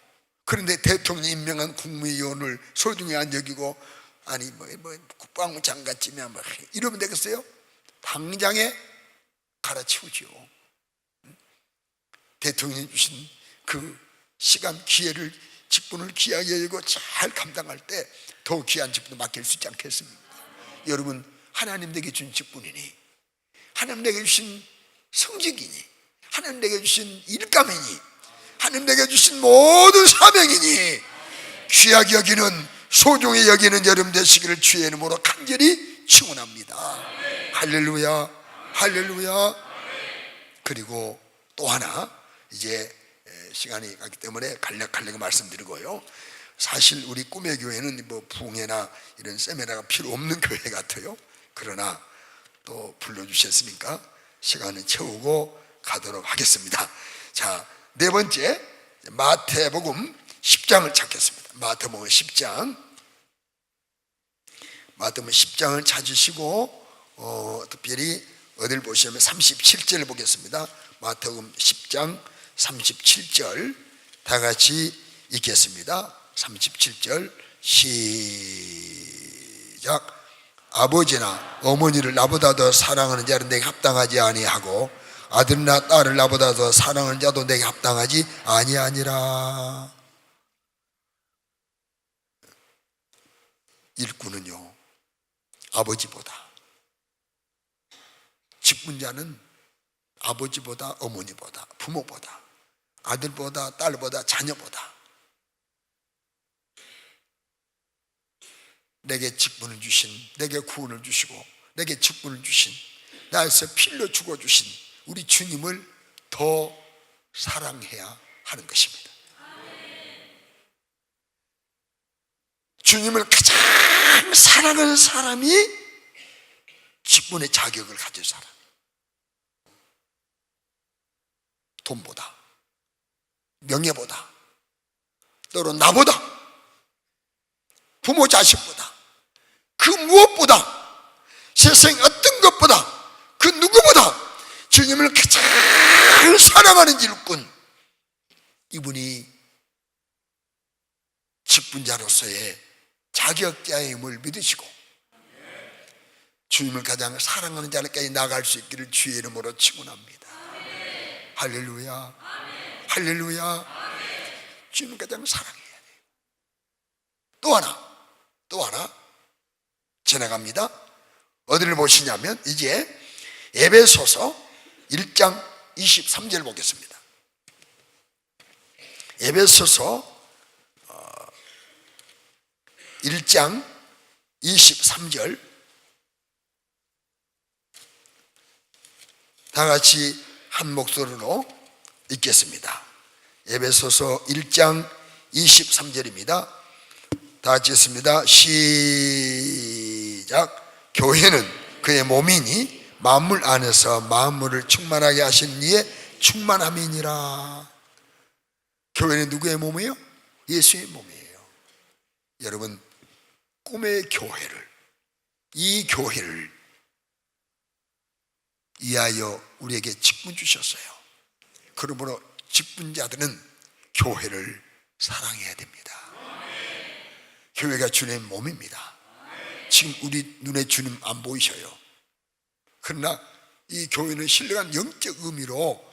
그런데 대통령이 임명한 국무위원을 소중히 안 여기고, 아니 국방부 장관쯤이야 이러면 되겠어요? 당장에 갈아치우죠. 대통령이 주신 그 시간, 기회를, 직분을 귀하게 여기고 잘 감당할 때 더 귀한 직분을 맡길 수 있지 않겠습니까? 여러분, 하나님 내게 준 직분이니, 하나님 내게 주신 성직이니, 하나님 내게 주신 일감이니, 하나님 내게 주신 모든 사명이니 귀하게 여기는, 소중히 여기는 여러분 되시기를 주의 이름으로 간절히 축원합니다. 할렐루야, 할렐루야. 그리고 또 하나, 이제 시간이 가기 때문에 간략하게 말씀드리고요. 사실 우리 꿈의 교회는 뭐 부흥회나 이런 세미나가 필요 없는 교회 같아요. 그러나 또 불러주셨으니까 시간을 채우고 가도록 하겠습니다. 자, 네 번째, 마태복음 10장을 찾겠습니다. 마태복음 10장. 마태복음 10장을 찾으시고 특별히 어딜 보시면 37절을 보겠습니다. 마태복음 10장 37절 다 같이 읽겠습니다. 37절 시작. 아버지나 어머니를 나보다 더 사랑하는 자는 내게 합당하지 아니하고 아들이나 딸을 나보다 더 사랑하는 자도 내게 합당하지 아니하니라. 일꾼은요, 아버지보다, 직분자는 아버지보다, 어머니보다, 부모보다, 아들보다, 딸보다, 자녀보다 내게 직분을 주신, 내게 구원을 주시고 내게 직분을 주신, 나에서 필로 죽어주신 우리 주님을 더 사랑해야 하는 것입니다. 주님을 가장 사랑하는 사람이 직분의 자격을 가진 사람. 돈보다, 명예보다, 또는 나보다, 부모 자식보다, 그 무엇보다, 세상 어떤 것보다, 그 누구보다 주님을 가장 사랑하는 일꾼, 이분이 직분자로서의 자격자임을 믿으시고 주님을 가장 사랑하는 자리까지 나아갈 수 있기를 주의 이름으로 축원합니다. 할렐루야, 할렐루야. 주님을 가장 사랑해야 돼요. 또 하나 지나갑니다. 어디를 보시냐면 이제 에베소서 1장 23절 보겠습니다. 에베소서 1장 23절 다 같이 한 목소리로 읽겠습니다. 에베소서 1장 23절입니다. 다 같이 읽습니다. 시작. 교회는 그의 몸이니 만물 안에서 만물을 충만하게 하신 이의 충만함이니라. 교회는 누구의 몸이에요? 예수의 몸이에요. 여러분, 꿈의 교회를, 이 교회를 이하여 우리에게 직분 주셨어요. 그러므로 직분자들은 교회를 사랑해야 됩니다. 교회가 주님의 몸입니다. 지금 우리 눈에 주님 안 보이셔요. 그러나 이 교회는 신령한 영적 의미로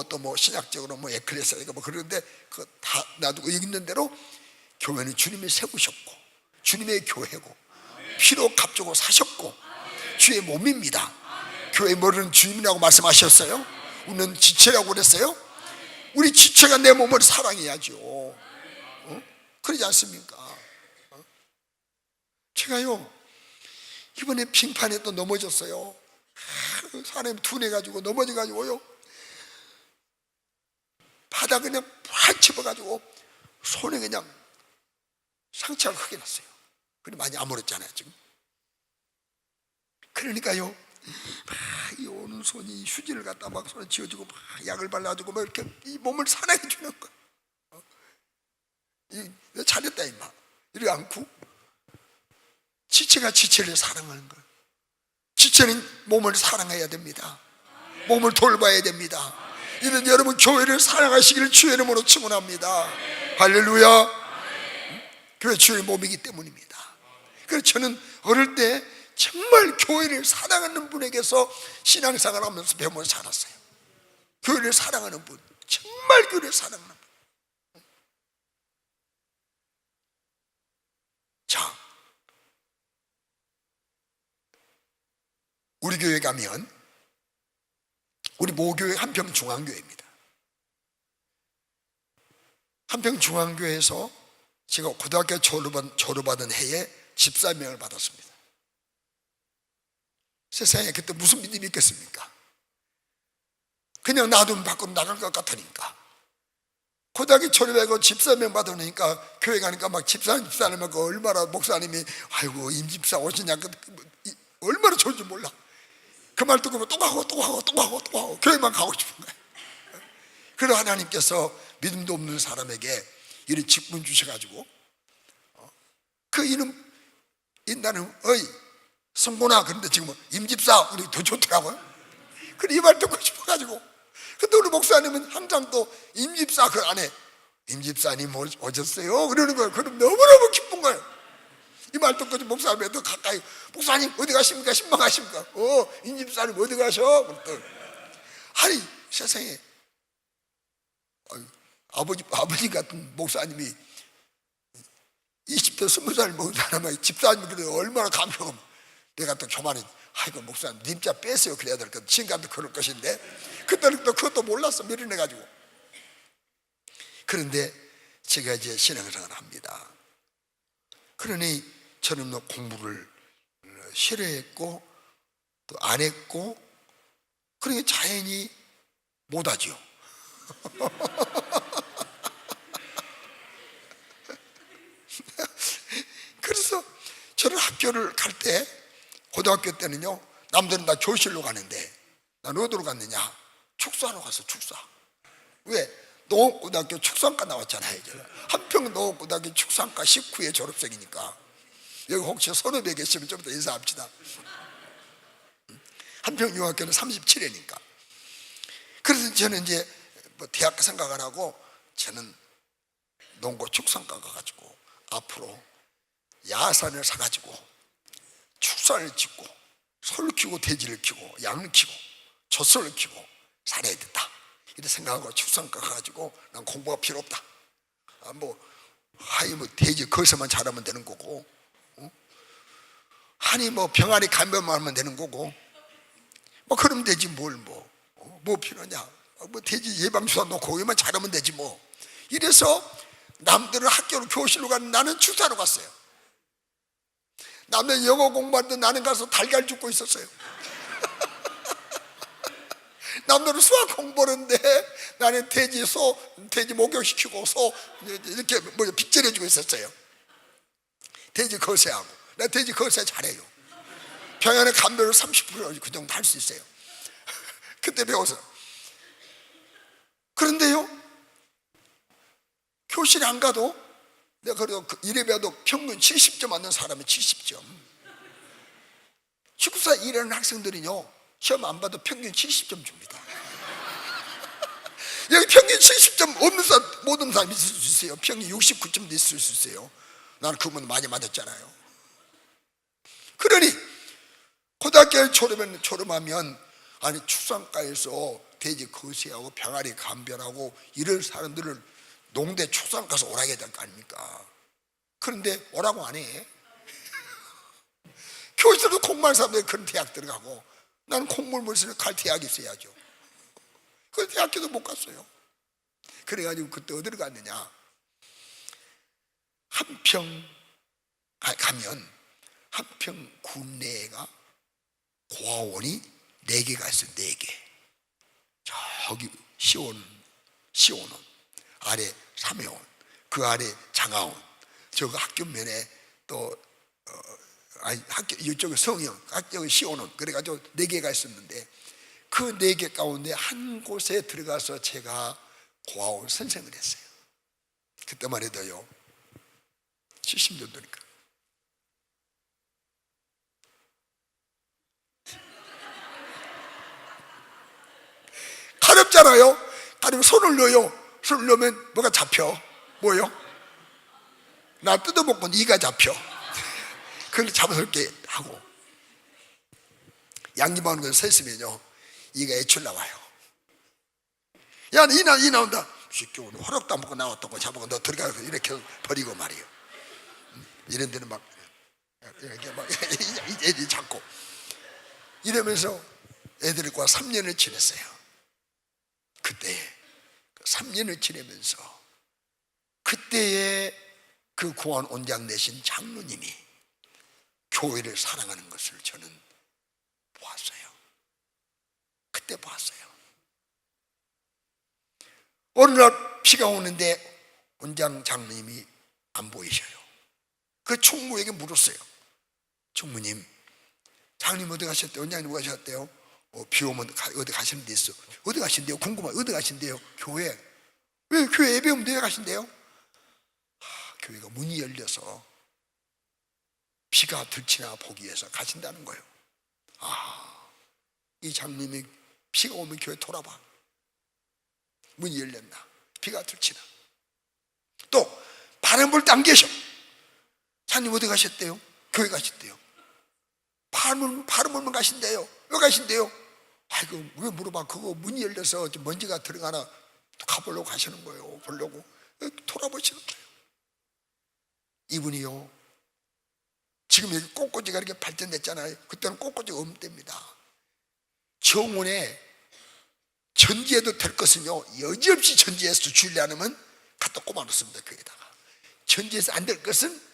또 신학적으로 에클레시아가 그러는데 그 다 놔두고 여기 있는 대로 교회는 주님이 세우셨고 주님의 교회고 피로 값주고 사셨고 주의 몸입니다. 교회 머리는 주님이라고 말씀하셨어요. 우리는 지체라고 그랬어요. 우리 지체가 내 몸을 사랑해야죠. 그러지 않습니까? 제가요 이번에 빙판에 또 넘어졌어요. 산에 둔해가지고 넘어져가지고요, 바닥 그냥 확 집어가지고 손에 그냥 상처가 크게 났어요. 그래 많이 아물었잖아요 지금. 그러니까요, 이 오른손이 휴지를 갖다 막 손에 쥐어주고 막 약을 발라주고 막 이렇게 이 몸을 사랑해 주는 거야. 너 잘했다 임마 이러지 않고, 지체가 지체를 사랑하는 거예요. 지체는 몸을 사랑해야 됩니다. 몸을 돌봐야 됩니다. 이런 여러분 교회를 사랑하시기를 주의 이름으로 축원합니다. 할렐루야. 교회 주의 몸이기 때문입니다. 그래서 저는 어릴 때 정말 교회를 사랑하는 분에게서 신앙생활 하면서 배우면서 자랐어요. 교회를 사랑하는 분, 정말 교회를 사랑하는 분. 자, 우리 교회 가면, 우리 모교회 한평중앙교회입니다. 한평중앙교회에서 제가 고등학교 졸업하던 해에 집사명을 받았습니다. 세상에 그때 무슨 믿음이 있겠습니까? 그냥 놔두면 밖으로 나갈 것 같으니까. 고등학교 졸업하고 집사명 받으니까 교회 가니까 막 집사님 하면 얼마나 목사님이 아이고 임집사 오시냐, 얼마나 좋은 줄 몰라. 그 말 듣고 또 가고 교회만 가고 싶은 거예요. 그래서 하나님께서 믿음도 없는 사람에게 이런 직분 주셔가지고 그 이름 나는 어이 성곤아, 그런데 지금 임집사 우리 더 좋더라고요. 그래 이 말 듣고 싶어가지고. 근데 우리 목사님은 항상 또 임집사 그 안에 임집사님 오셨어요 그러는 거예요. 그럼 너무너무 기쁜 거예요. 이 말 듣고 목사님이 더 가까이, 목사님 어디 가십니까? 신방하십니까? 임집사님 어디 가셔? 그랬더니 아니 세상에 아버지 같은 목사님이 20대 20살 먹은 사람이 집사님이 그래도 얼마나 감격하면, 내가 또 교만해, 아이고 목사님 님자 뺐어요 그래야 될 것, 지금까지도 그럴 것인데 그때는 또 그것도 몰랐어, 미련해가지고. 그런데 제가 이제 신앙생활을 합니다. 그러니 저는 공부를 싫어했고 또 안 했고, 그러니 자연히 못하죠. 그래서 저는 학교를 갈 때, 고등학교 때는요, 남들은 다 교실로 가는데 나는 어디로 갔느냐? 축사로 갔어. 축사. 왜? 농업고등학교 축산과 나왔잖아요. 한평 농업고등학교 축산과 19회 졸업생이니까. 여기 혹시 선후배 계시면 좀 더 인사합시다. 한평 중학교는 37회니까. 그래서 저는 이제 대학 생각 안 하고 저는 농고 축산과 가가지고 앞으로 야산을 사가지고 축산을 짓고 소를 키우고 돼지를 키우고 양을 키우고 젖소를 키우고 살아야 된다, 이렇게 생각하고 축산과 가가지고 난 공부가 필요 없다. 돼지 거기서만 자라면 되는 거고, 아니 병아리 간병만 하면 되는 거고, 그러면 되지 뭐 필요하냐, 돼지 예방주사 놓고 거기만 자라면 되지 뭐. 이래서 남들은 학교로 교실로 가는 나는 축사로 갔어요. 남들 영어 공부하는데 나는 가서 달걀 줍고 있었어요. 남들은 수학 공부하는데 나는 돼지 목욕시키고 소 이렇게 빗질해주고 있었어요. 돼지 거세하고. 나 돼지 거세 잘해요. 병원에 감별을 30% 그 정도 할 수 있어요. 그때 배워서. 그런데요, 교실에 안 가도 내가 그래도 이래 배워도 평균 70점 맞는 사람이 70점. 축구사 일하는 학생들은요, 시험 안 봐도 평균 70점 줍니다. 여기 평균 70점 없는 사람, 모든 사람이 있을 수 있어요. 평균 69점도 있을 수 있어요. 나는 그분 많이 맞았잖아요. 그러니 고등학교 졸업하면 아니 축산과에서 돼지 거시하고 병아리 감별하고 이런 사람들을 농대 축산 가서 오라게 될 거 아닙니까? 그런데 오라고 안 해. 교실에도 공부하는 사람들이 그런 대학 들어가고, 나는 공부를 못해서 갈 대학이 있어야죠. 그 대학교도 못 갔어요. 그래가지고 그때 어디로 갔느냐, 가면 한평 군내가 고아원이 네 개가 있어요. 네 개. 저기 시온은 아래 삼해온, 그 아래 장하온, 저 학교 면에 또 학교 이쪽에 성형, 학교 시온은, 그래가지고 네 개가 있었는데 그 네 개 가운데 한 곳에 들어가서 제가 고아원 선생을 했어요. 그때만 해도요 70년도니까. 가렵잖아요. 가렵면 손을 넣어요. 손을 넣으면 뭐가 잡혀? 뭐요? 나 뜯어먹고 이가 잡혀. 그걸 잡아서 이렇게 하고, 양기만 건 서 있으면요 이가 애출 나와요. 야, 이 나온다. 새끼 오늘 허락도 안 먹고 나왔다고 잡아고 너 들어가서 이렇게 버리고 말이에요. 이런 데는 막 이렇게 막 애들이 잡고 이러면서 애들과 3년을 지냈어요. 그때 3년을 지내면서 그때에 그 고아원 원장 되신 장로님이 교회를 사랑하는 것을 저는 보았어요. 그때 보았어요. 어느 날 비가 오는데 원장 장로님이 안 보이셔요. 그 총무에게 물었어요. 총무님, 장로님 어디 가셨대요? 원장님 어디 가셨대요? 비 오면 어디 가시는 데 있어. 어디 가신대요? 궁금해. 어디 가신대요? 교회. 왜 교회 예배 오면 왜 가신대요? 교회가 문이 열려서 비가 들치나 보기 위해서 가신다는 거예요. 이 장로님이 비가 오면 교회 돌아봐. 문이 열렸나? 비가 들치나? 또 바람 불 때 안 계셔. 장님 어디 가셨대요? 교회 가셨대요. 바람 불면 가신대요. 왜 가신대요? 아이고 왜 물어봐. 그거 문이 열려서 먼지가 들어가나 가보려고 가시는 거예요. 보려고 돌아보시는 거예요. 이분이요 지금 여기 꽃꽂이가 이렇게 발전됐잖아요. 그때는 꽃꽂이가 없는 때입니다. 정원에 전지해도 될 것은요 여지없이 전지해서 주일에 안 하면 갖다 꼽아놓습니다. 거기다가 전지해서 안 될 것은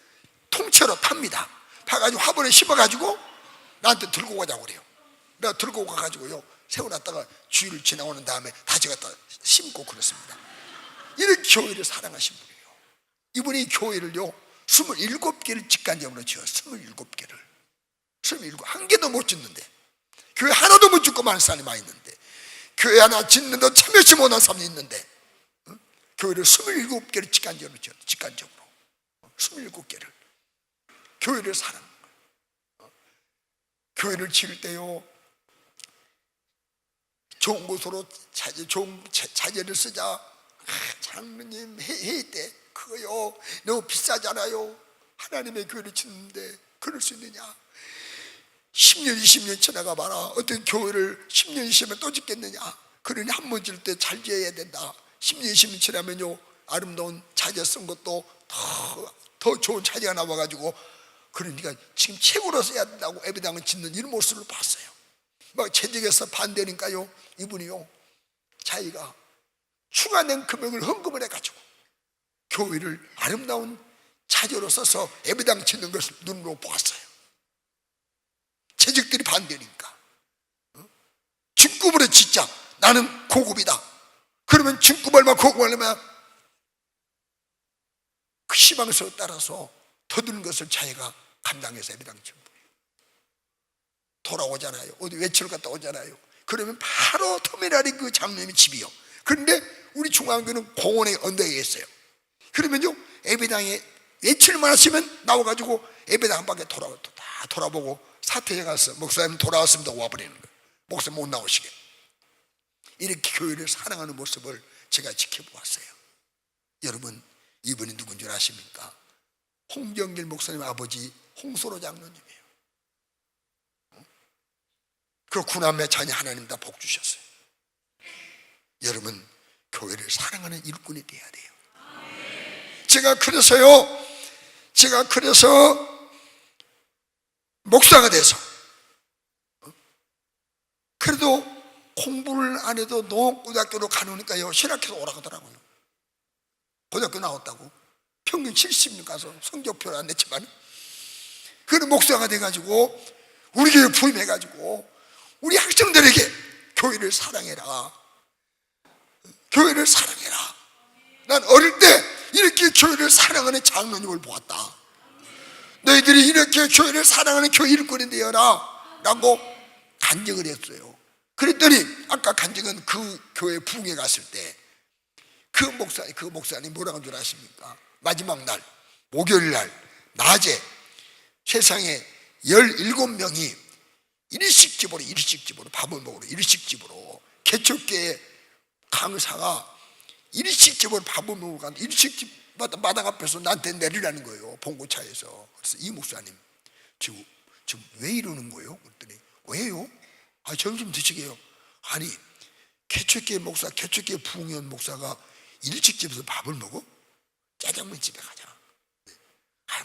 통째로 팝니다. 파가지고 화분에 심어가지고 나한테 들고 가자고 그래요. 내가 들고 가가지고요 세워놨다가 주일을 지나오는 다음에 다시 갖다 심고 그렇습니다. 이런 교회를 사랑하신 분이에요. 이분이 교회를요 27개를 직간접으로 지어요. 27개를 27, 한 개도 못 짓는데, 교회 하나도 못 짓고 많은 사람이 많이 있는데, 교회 하나 짓는데 참여치 못한 사람이 있는데, 교회를 27개를 직간접으로 지어요. 직간접으로 27개를 교회를 사랑하는 거예요. 교회를 지을 때요 좋은 곳으로 좋은 자재를 쓰자. 장로님 회의 때 그거요 너무 비싸잖아요. 하나님의 교회를 짓는데 그럴 수 있느냐? 10년 20년 지나가 봐라. 어떤 교회를 10년 20년 또 짓겠느냐? 그러니 한 번 질 때 잘 지어야 된다. 10년 20년 지나면요 아름다운 자재 쓴 것도 더 좋은 자재가 나와가지고, 그러니까 지금 최고로 써야 된다고 예배당을 짓는 이런 모습을 봤어요. 막 재직에서 반대니까요 이분이요 자기가 추가된 금액을 헌금을 해가지고 교회를 아름다운 자재로 써서 예배당 짓는 것을 눈으로 보았어요. 재직들이 반대니까 중급으로 짓자. 나는 고급이다. 그러면 중급 얼마 고급 얼마 그 희망서에 따라서 더 드는 것을 자기가 감당해서 예배당 짓는 거예요. 돌아오잖아요. 어디 외출을 갔다 오잖아요. 그러면 바로 터미널이 그 장로님의 집이요. 그런데 우리 중앙교회는 공원에 언덕에 있어요. 그러면요 예배당에 외출만 하시면 나와가지고 예배당 한 바퀴 다 돌아보고 사퇴해 가서 목사님 돌아왔습니다 와버리는 거예요. 목사님 못 나오시게. 이렇게 교회를 사랑하는 모습을 제가 지켜보았어요. 여러분 이분이 누군 줄 아십니까? 홍정길 목사님 아버지 홍소로 장로님이에요. 그 구남매 자녀 하나님 다 복 주셨어요. 여러분 교회를 사랑하는 일꾼이 돼야 돼요. 제가 그래서 목사가 돼서 그래도 공부를 안 해도 농업고등학교로 가놓으니까요 신학해서 오라고 하더라고요. 고등학교 나왔다고 평균 70년 가서 성적표를 안 냈지만, 그런 목사가 돼가지고 우리 교회 부임해가지고 우리 학생들에게 교회를 사랑해라. 교회를 사랑해라. 난 어릴 때 이렇게 교회를 사랑하는 장로님을 보았다. 너희들이 이렇게 교회를 사랑하는 교회 일꾼이 되어라 라고 간증을 했어요. 그랬더니 아까 간증은 그 교회 부흥회 갔을 때 그 목사님 뭐라고 줄 아십니까? 마지막 날 목요일 날 낮에 세상에 17명이 일식집으로 밥을 먹으러 일식집으로 개척교회 강사가 일식집으로 밥을 먹으러 가는데 일식집 마당 앞에서 나한테 내리라는 거예요. 봉고차에서. 그래서 이 목사님 지금 왜 이러는 거예요? 그랬더니 왜요? 점심 드시게요. 아니 개척교회 목사, 개척교회 부흥회원 목사가 일식집에서 밥을 먹어? 짜장면 집에 가자.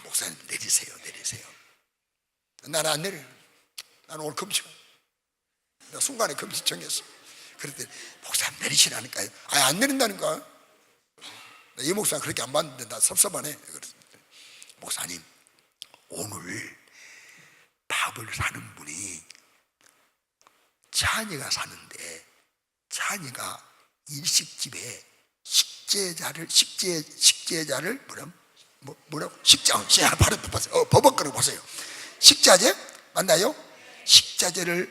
목사님 내리세요. 나는 안 내려. 나는 오늘 금식. 나 순간에 금식 정했어. 그랬더니 목사님 내리시라니까요. 안 내린다니까. 이 목사는 그렇게 안 봤는데 나 섭섭하네. 그래서 목사님 오늘 밥을 사는 분이 찬이가 사는데 찬이가 일식집에 식재자를 뭐라고? 바로 보세요. 버벅거리고 보세요. 식자재 맞나요? 식자재를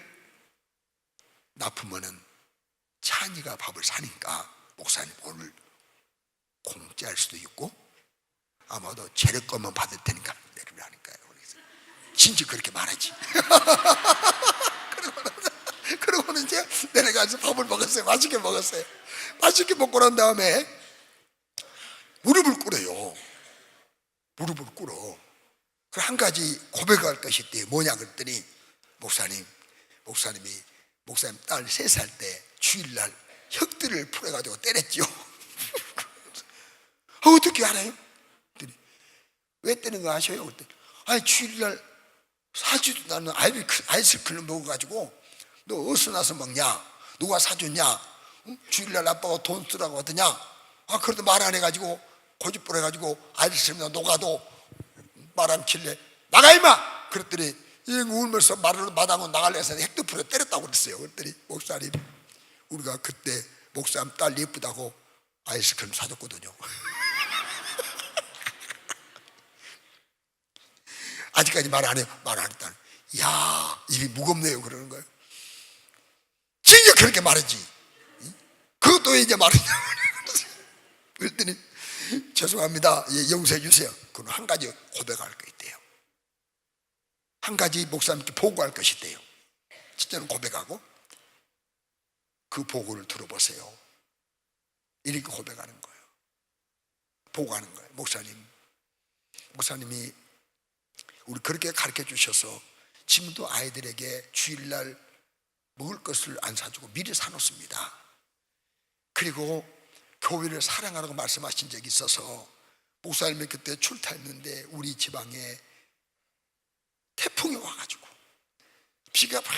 납품하는 찬이가 밥을 사니까 목사님 오늘 공짜일 수도 있고 아마도 재력권만 받을 테니까 내리라니까요. 진짜 그렇게 말하지. 그러고는 이제 내려가서 밥을 먹었어요. 맛있게 먹었어요. 맛있게 먹고 난 다음에 무릎을 꿇어요. 무릎을 꿇어. 그럼 한 가지 고백할 것이 있대요. 뭐냐 그랬더니 목사님 딸 3살 때 주일날 혁들을 풀어가지고 때렸죠. 어떻게 알아요? 그랬더니 왜 때린 거 아셔요? 그랬더니 주일날 사주도 않는 아이스크림 먹어가지고 너 어디서 나서 먹냐? 누가 사줬냐? 주일날 아빠가 돈 쓰라고 하더냐? 그래도 말 안 해가지고 고집부려 해가지고 아이스크림 녹아도 말 안 킬래 나가 임마! 그랬더니 울면서 마당으로 나가려 해서 핵도 풀어 때렸다고 그랬어요. 그랬더니 목사님 우리가 그때 목사님 딸 예쁘다고 아이스크림 사줬거든요. 아직까지 말 안 해요. 말 안 했다는. 야 입이 무겁네요 그러는 거예요. 진짜 그렇게 말했지. 그것도 이제 말이냐. 그랬더니 죄송합니다. 용서해 주세요. 그럼 한 가지 고백할 거 있대요. 한 가지 목사님께 보고할 것이 있대요. 진짜는 고백하고 그 보고를 들어보세요. 이렇게 고백하는 거예요. 보고하는 거예요. 목사님이 우리 그렇게 가르쳐 주셔서 지금도 아이들에게 주일날 먹을 것을 안 사주고 미리 사놓습니다. 그리고 교회를 사랑하라고 말씀하신 적이 있어서 목사님이 그때 출타했는데 우리 지방에 태풍이 와가지고 비가 막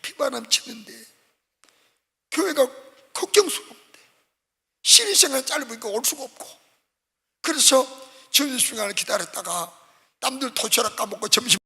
비바람 치는데 교회가 걱정스러운데 쉬는 시간이 짧으니까 올 수가 없고 그래서 점심시간을 기다렸다가 남들 도시락 까먹고 점심